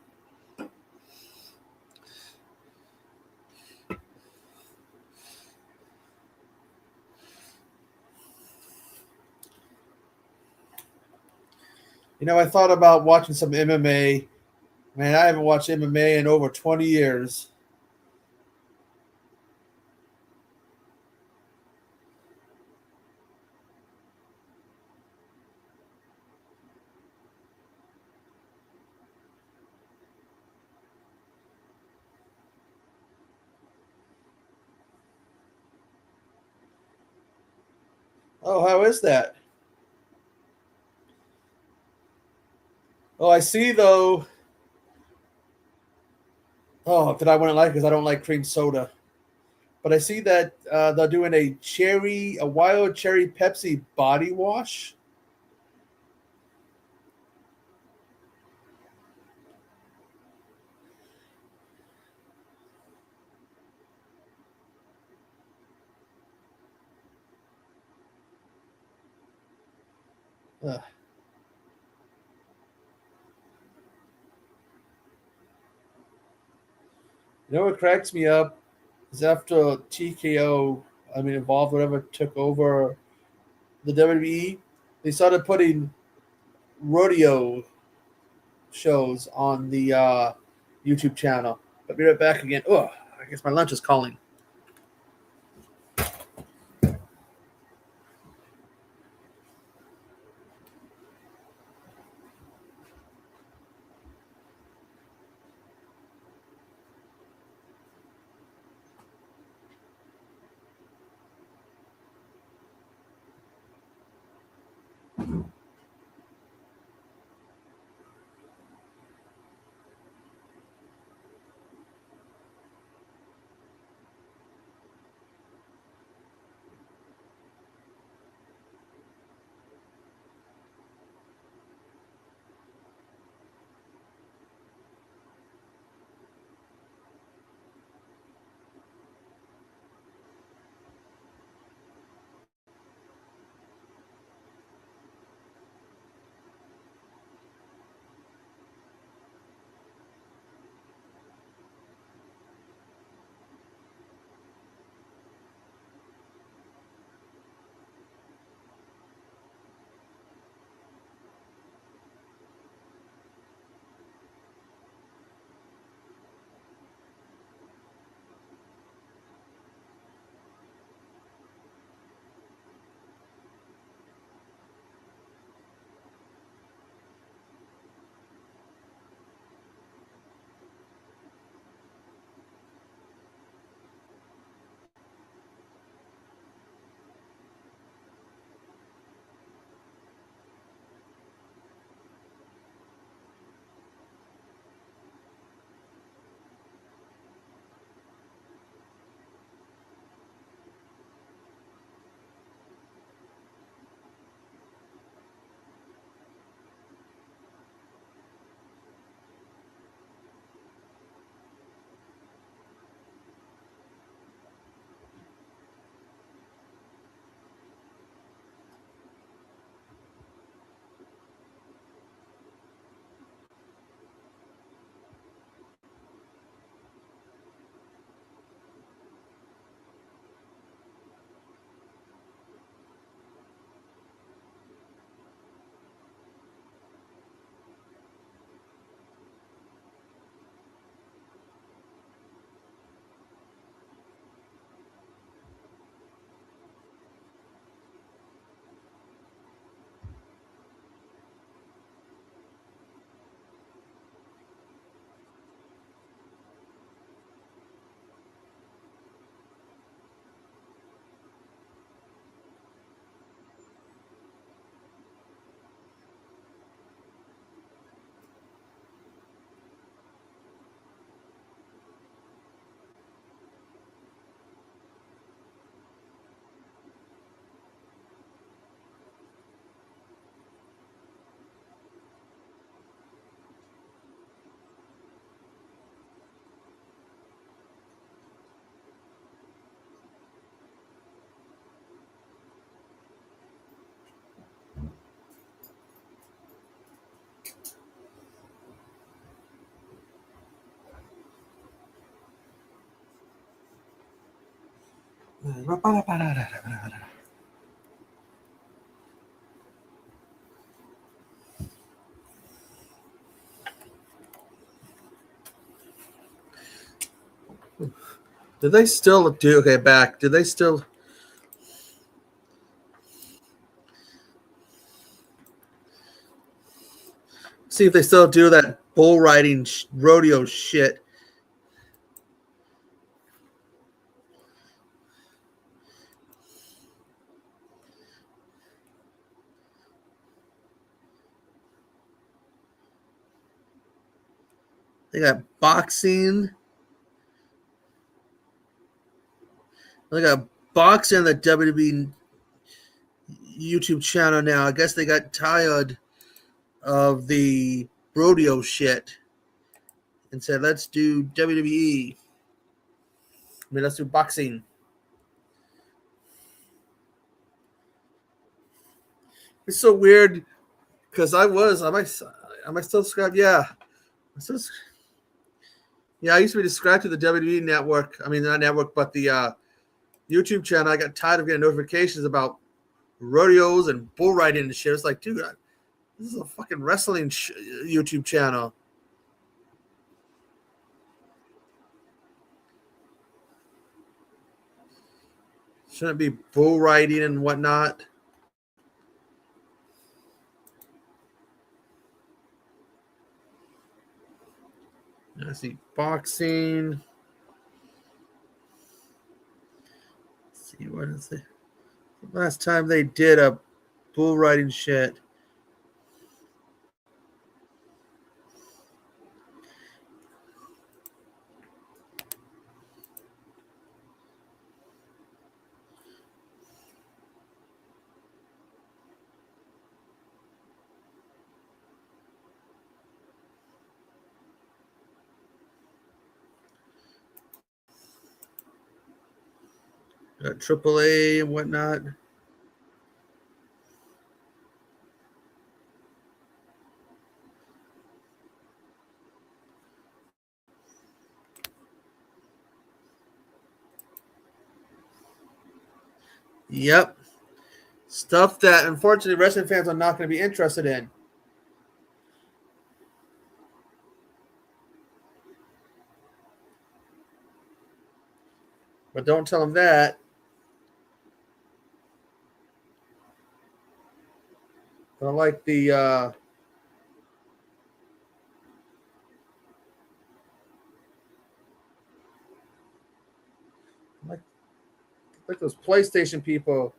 I thought about watching some MMA. Man, I haven't watched MMA in over 20 years. Oh, how is that? Oh, I see though. Oh, that I wouldn't like because I don't like cream soda. But I see that they're doing a wild cherry Pepsi body wash. Ugh. You know what cracks me up is after TKO, I mean, Evolve, whatever, took over the WWE, they started putting rodeo shows on the YouTube channel. But be right back again. Oh, I guess my lunch is calling. Did they still do okay back? Did they still see if they still do that bull riding rodeo shit? They got boxing. They got boxing on the WWE YouTube channel now. I guess they got tired of the rodeo shit and said, let's do WWE. I mean, let's do boxing. It's so weird because I might still subscribe? Yeah. Yeah, I used to be subscribed to the WWE network. I mean, not network, but the YouTube channel. I got tired of getting notifications about rodeos and bull riding and shit. It's like, dude, this is a fucking wrestling YouTube channel. Shouldn't it be bull riding and whatnot? I see boxing. Let's see, what is it? Last time they did a bull riding shit. AAA and whatnot. Yep. Stuff that unfortunately wrestling fans are not going to be interested in. But don't tell them that. I don't like the like those PlayStation people.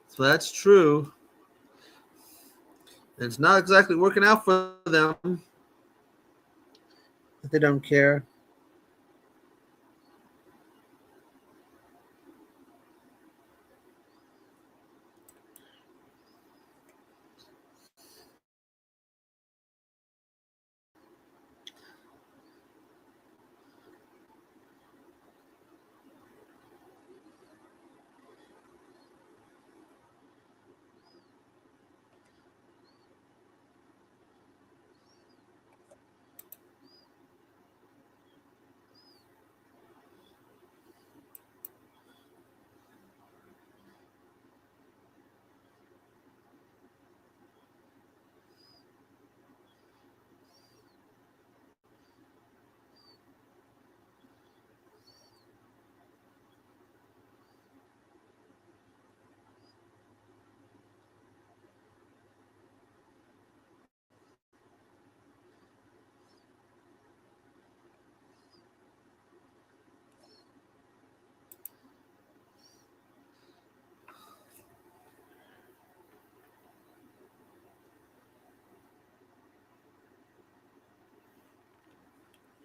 So that's true. It's not exactly working out for them. They don't care.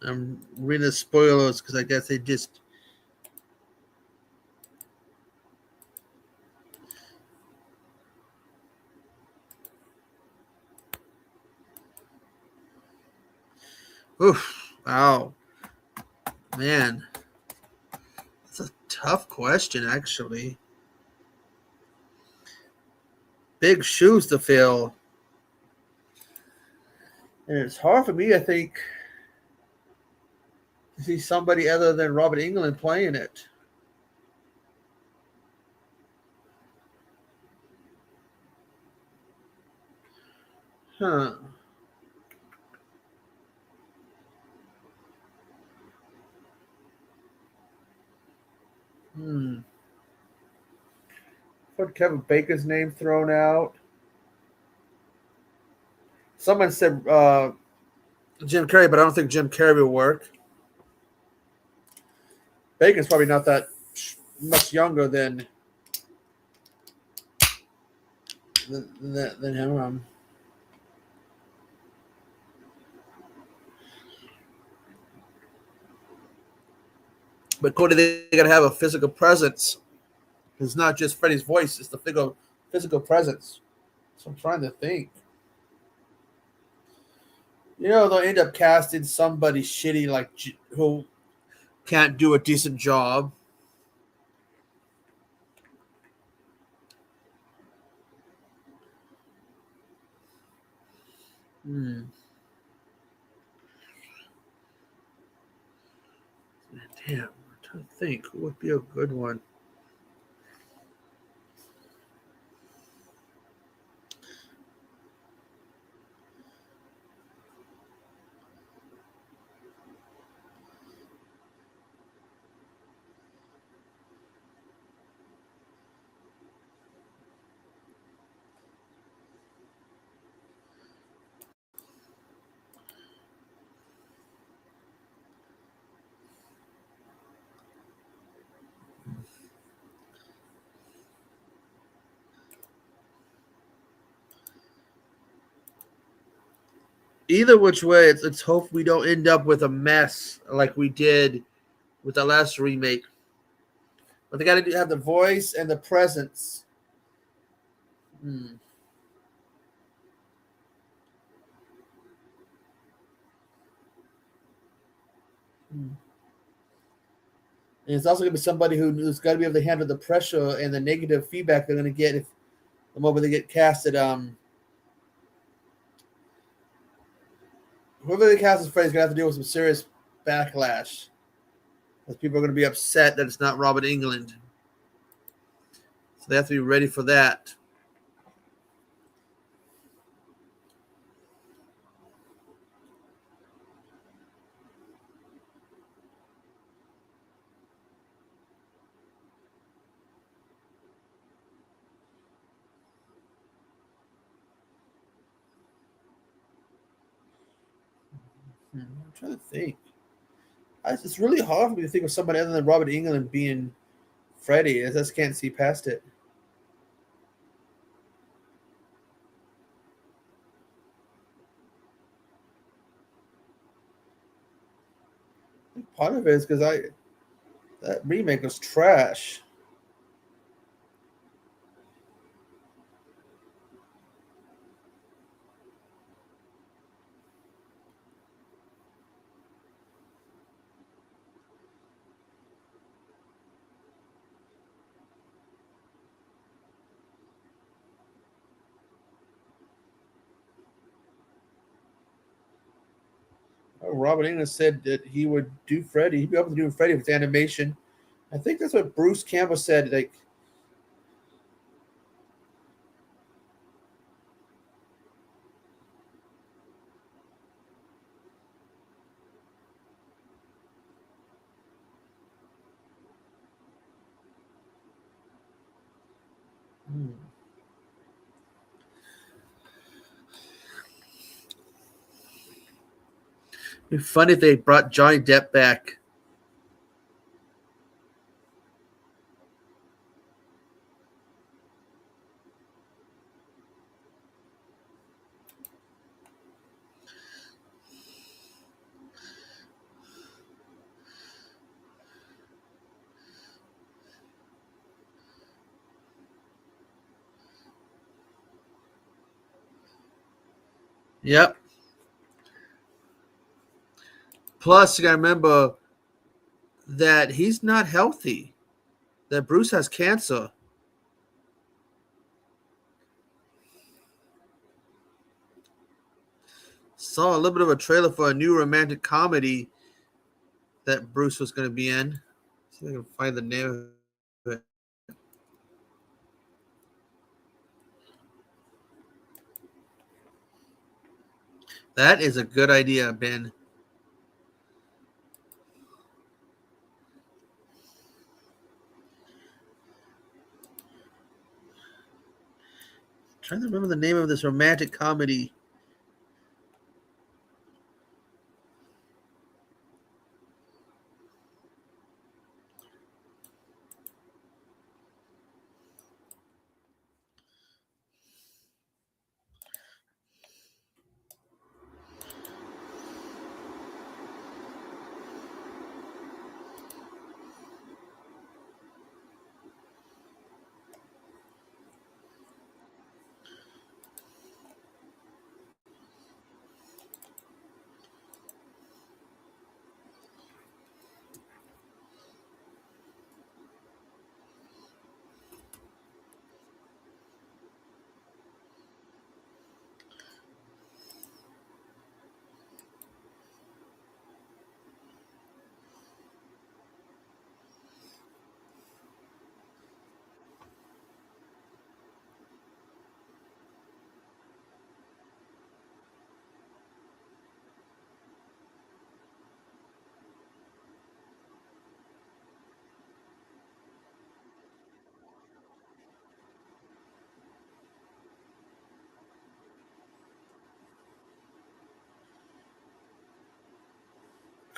I'm reading the spoilers because I guess they just Oof. Wow. Man. That's a tough question, actually. Big shoes to fill. And it's hard for me, I think, to see somebody other than Robert England playing it. Huh. Hmm. Put Kevin Bacon's name thrown out. Someone said Jim Carrey, but I don't think Jim Carrey will work. Bacon's probably not that much younger than him. But Cody, they got to have a physical presence. It's not just Freddie's voice; it's the physical presence. So I'm trying to think. They'll end up casting somebody shitty who can't do a decent job. Hmm. Damn, I'm trying to think who would be a good one. Either which way, it's hope we don't end up with a mess like we did with the last remake. But they got to have the voice and the presence. Hmm. Hmm. And it's also going to be somebody who's got to be able to handle the pressure and the negative feedback they're going to get if the moment they get casted. Whoever they cast as Freddy is going to have to deal with some serious backlash. Because people are going to be upset that it's not Robert England. So they have to be ready for that. I'm trying to think. It's really hard for me to think of somebody other than Robert England being Freddy. I just can't see past it. Part of it is because that remake was trash. Robert England said that he would do Freddy. He'd be able to do Freddy with animation. I think that's what Bruce Campbell said. Like, hmm. It'd be funny if they brought Johnny Depp back. Yep. Plus, you got to remember that he's not healthy. That Bruce has cancer. Saw a little bit of a trailer for a new romantic comedy that Bruce was going to be in. See if I can find the name of it. That is a good idea, Ben. I'm trying to remember the name of this romantic comedy.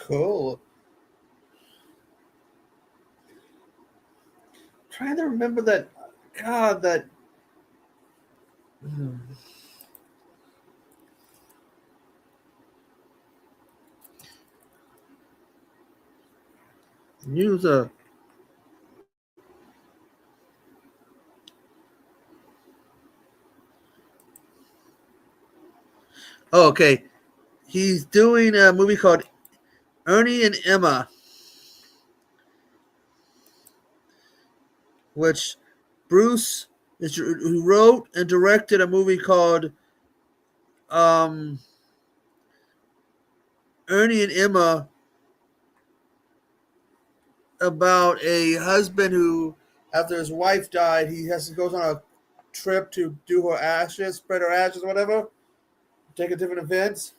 Cool. Trying to remember that. God, that. News. Oh, okay. He's doing a movie called Ernie and Emma, which Bruce is, who wrote and directed a movie called um, Ernie and Emma, about a husband who, after his wife died, he has to goes on a trip to do her ashes, spread her ashes, whatever, take her different events,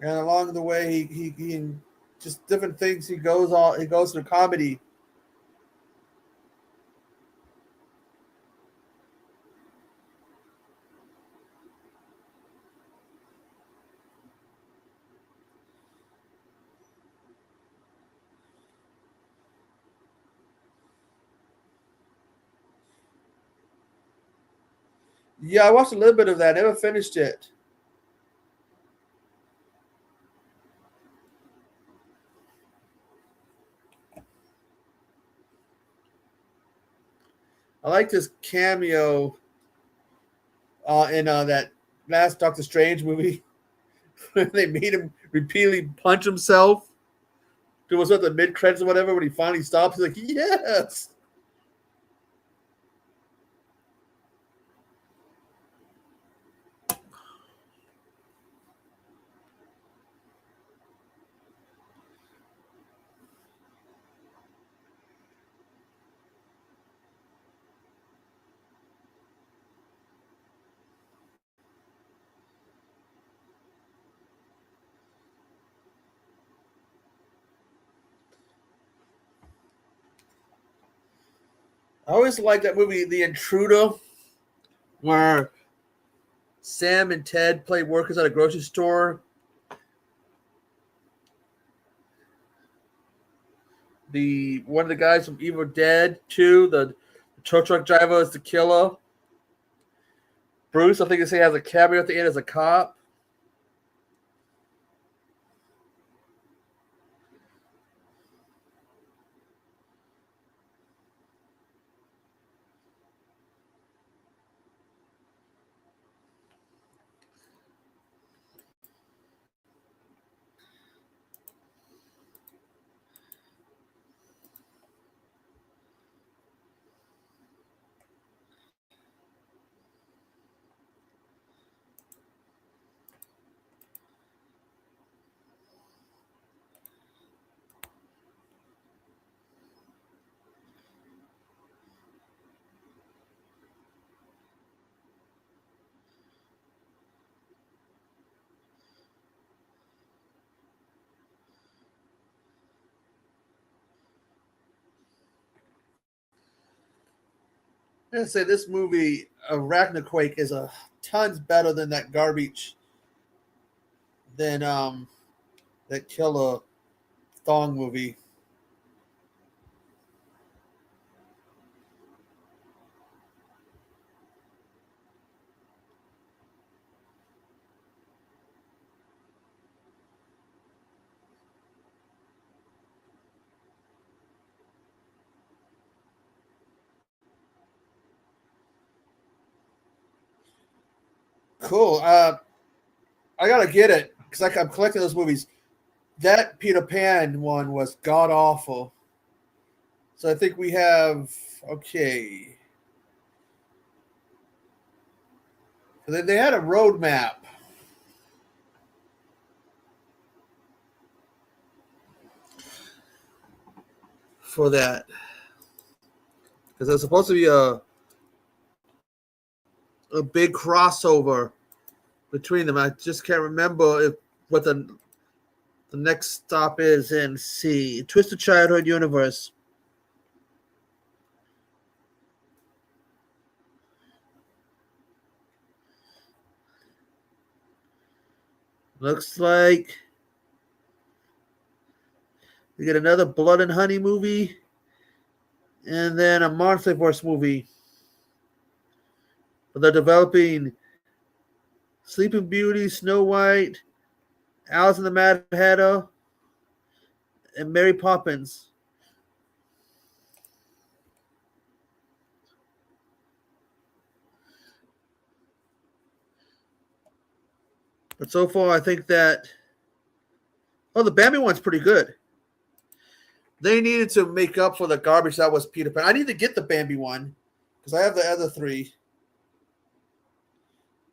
and along the way, he just different things. He goes through comedy. Yeah, I watched a little bit of that. Never finished it. I like this cameo in that last Doctor Strange movie where they made him repeatedly punch himself. It was at the mid credits or whatever. When he finally stops, he's like, "Yes." I always liked that movie, The Intruder, where Sam and Ted play workers at a grocery store. The one of the guys from Evil Dead 2, the tow truck driver, is the killer. Bruce, I think they say, has a cameo at the end as a cop. I'm gonna say this movie, Arachnoquake, is a tons better than that garbage than that Killer Thong movie. Cool. I gotta get it because I'm collecting those movies. That Peter Pan one was god awful. So I think we have okay. They had a roadmap for that because there's supposed to be a big crossover between them. I just can't remember if what the next stop is in C Twisted Childhood Universe. Looks like we get another Blood and Honey movie, and then a Monsterverse movie. But they're developing Sleeping Beauty, Snow White, Alice in the Mad Hatter, and Mary Poppins. But so far, I think that the Bambi one's pretty good. They needed to make up for the garbage that was Peter Pan. I need to get the Bambi one because I have the other three.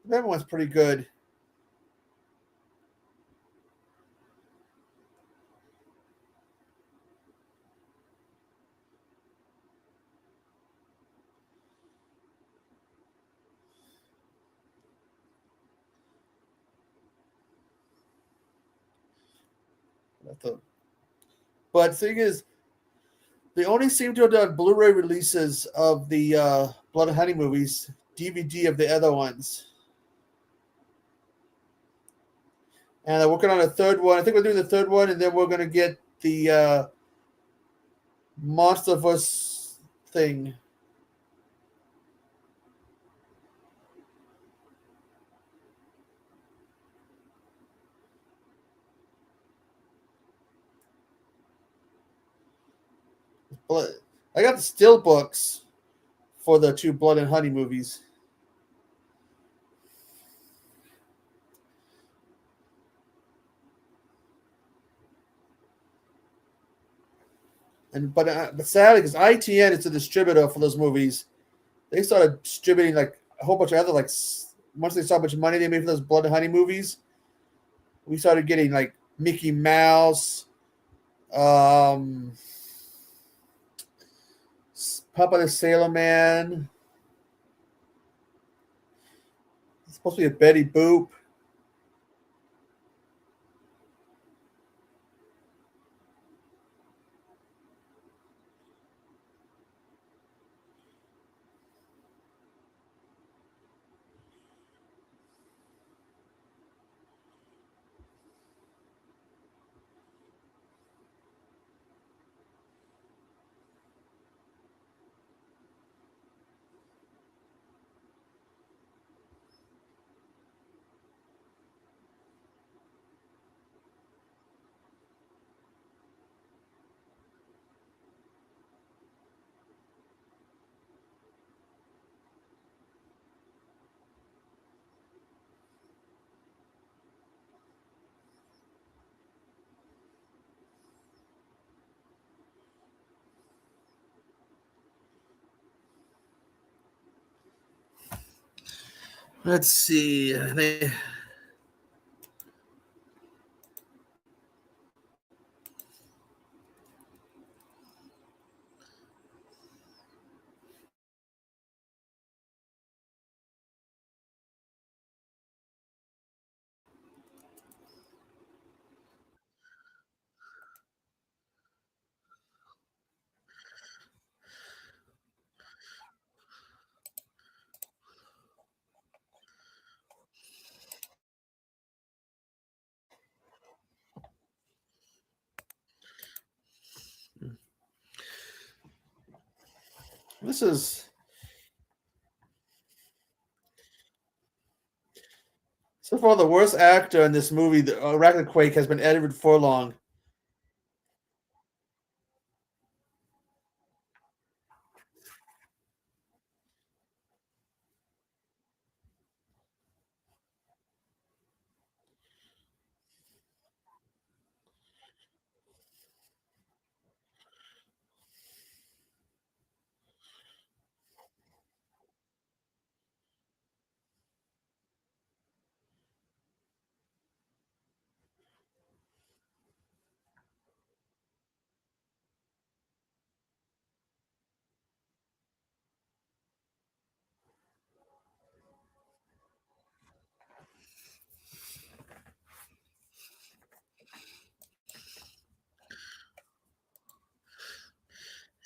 The Bambi one's pretty good. But the thing is, they only seem to have done Blu-ray releases of the Blood and Honey movies, DVD of the other ones, and they're working on a third one. I think we're doing the third one, and then we're gonna get the Monsterverse thing. But I got the still books for the two Blood and Honey movies. But sadly, because ITN is a distributor for those movies, they started distributing like a whole bunch of other once they saw how much money they made for those Blood and Honey movies, we started getting like Mickey Mouse, um, Papa the Sailor Man. It's supposed to be a Betty Boop. Let's see. This is so far the worst actor in this movie. The Arachnoquake has been Edward Furlong.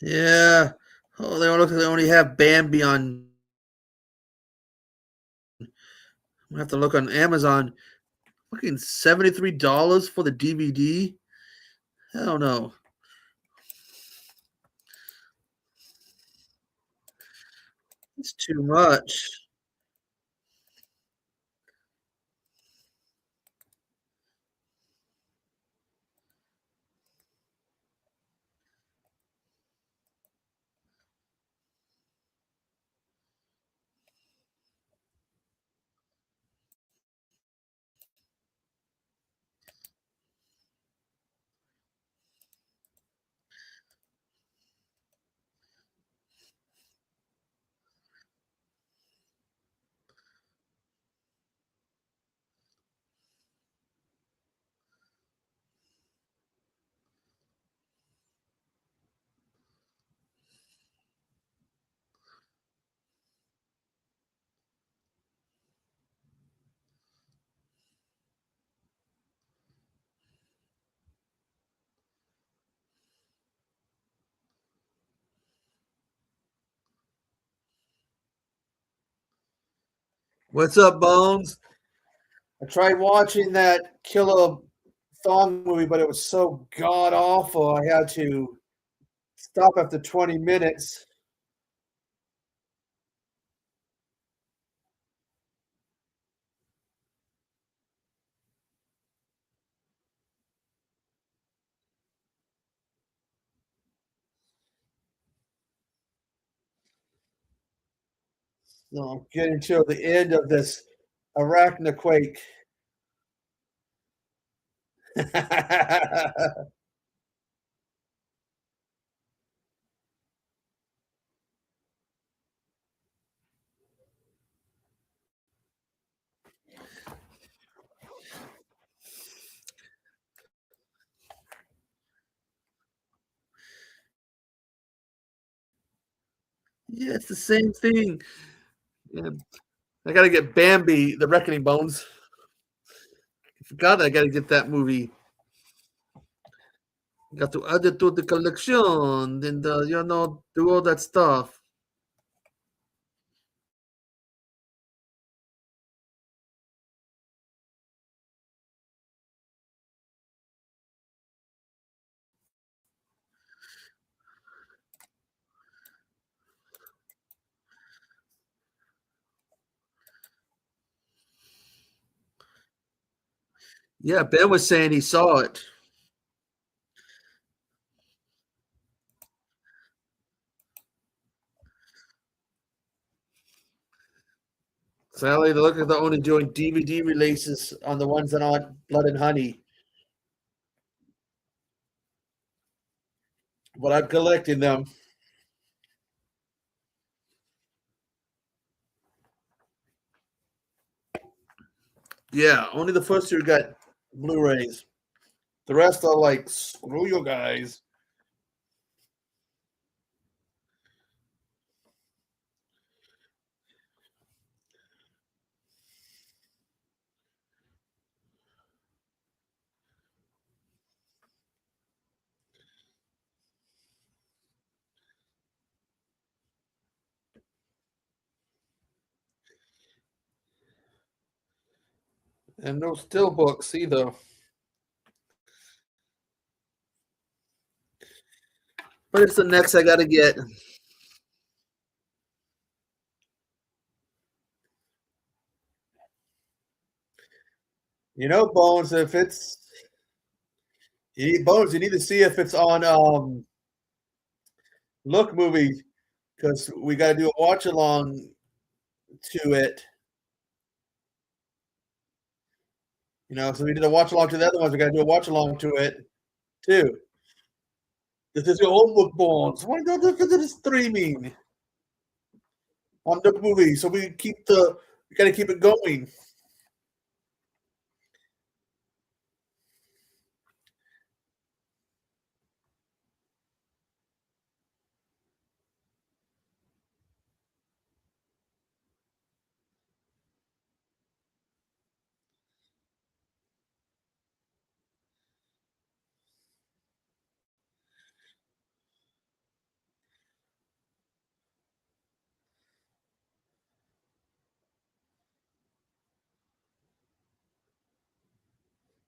Yeah. Oh, they look like they only have Bambi on. We have to look on Amazon. Fucking $73 for the DVD. Hell no. It's too much. What's up, Bones? I tried watching that Killer Thong movie, but it was so god awful. I had to stop after 20 minutes. So I'm getting to the end of this Arachnoquake. Yeah, it's the same thing. Yeah, I gotta get Bambi, the Reckoning Bones. I forgot I gotta get that movie. Got to add it to the collection, and do all that stuff. Yeah, Ben was saying he saw it. Sadly, they look like they're only doing DVD releases on the ones that aren't Blood and Honey. But I'm collecting them. Yeah, only the first two got Blu-rays. The rest are like, screw you guys. And no still books either. But it's the next I gotta get. Bones, if it's Bones, you need to see if it's on Look Movie because we got to do a watch along to it. So we did a watch along to the other ones. We got to do a watch along to it too. This is your homework, Bones. Why not look at the streaming on Look Movie? So we got to keep it going.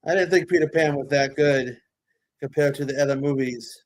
I didn't think Peter Pan was that good compared to the other movies.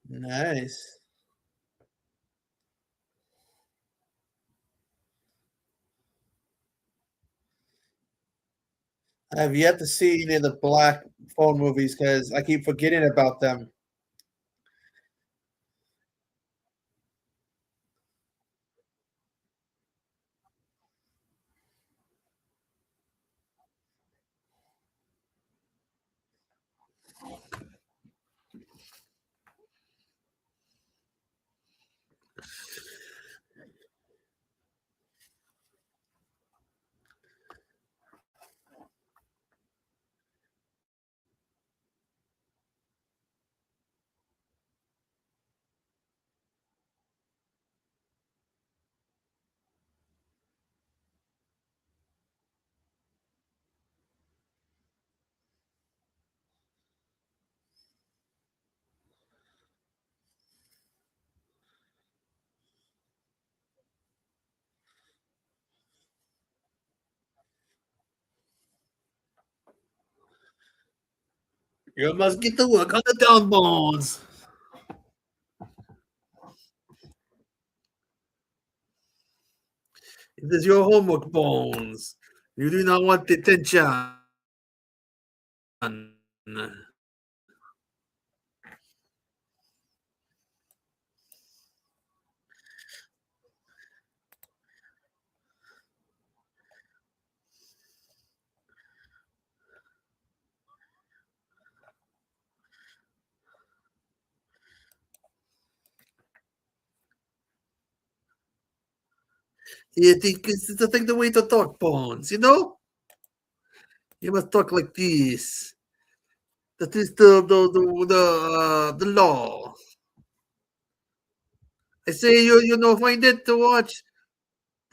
Nice. I have yet to see any of the Black Phone movies because I keep forgetting about them. You must get to work on the down bones. It is your homework, Bones. You do not want detention. You think it's the way to talk, Bones, You must talk like this. That is the law. I say find it to watch,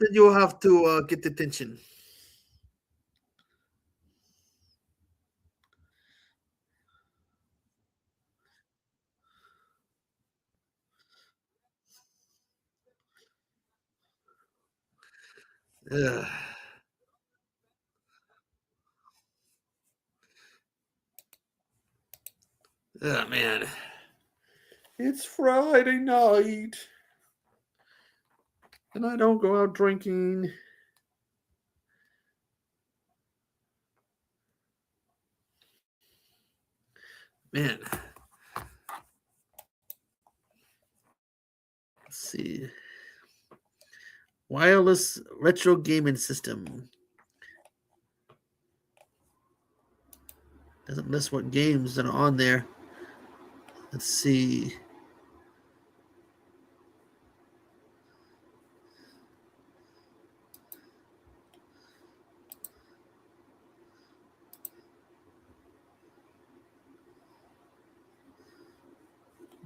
then you have to get attention. Ugh. Oh man. It's Friday night. And I don't go out drinking. Man. Let's see. Wireless retro gaming system. Doesn't list what games that are on there. Let's see.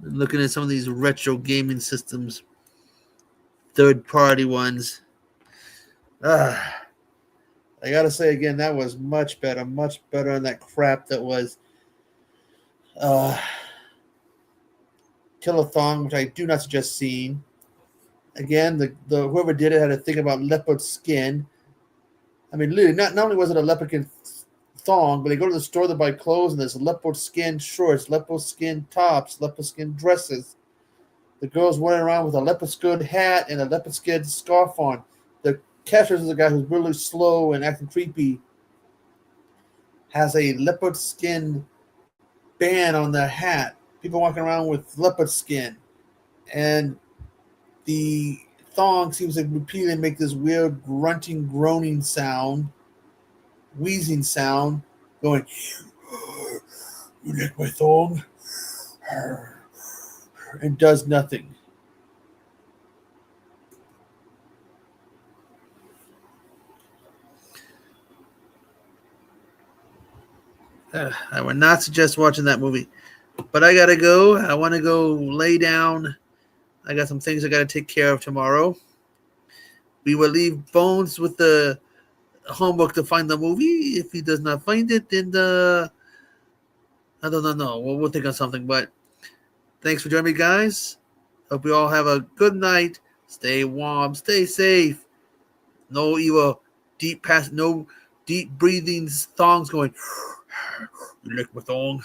Looking at some of these retro gaming systems, third party ones. I gotta say again, that was much better than that crap that was uh, Kill-a-thon, which I do not suggest seeing. Again, the whoever did it had to think about leopard skin. I mean, literally, not only was it a leopard thong, but they go to the store to buy clothes, and there's leopard skin shorts, leopard skin tops, leopard skin dresses. The girl's running around with a leopard skin hat and a leopard skin scarf on. The cashier is a guy who's really slow and acting creepy, has a leopard skin band on their hat. People walking around with leopard skin. And the thong seems to repeatedly make this weird grunting, groaning sound, wheezing sound, going, "You like my thong?" And does nothing. I would not suggest watching that movie. But I gotta go. I want to go lay down. I got some things I gotta take care of tomorrow. We will leave Bones with the homework to find the movie. If he does not find it, then I don't know. We'll think of something. But thanks for joining me, guys. Hope you all have a good night. Stay warm. Stay safe. No evil no deep breathing thongs going. You lick my thong.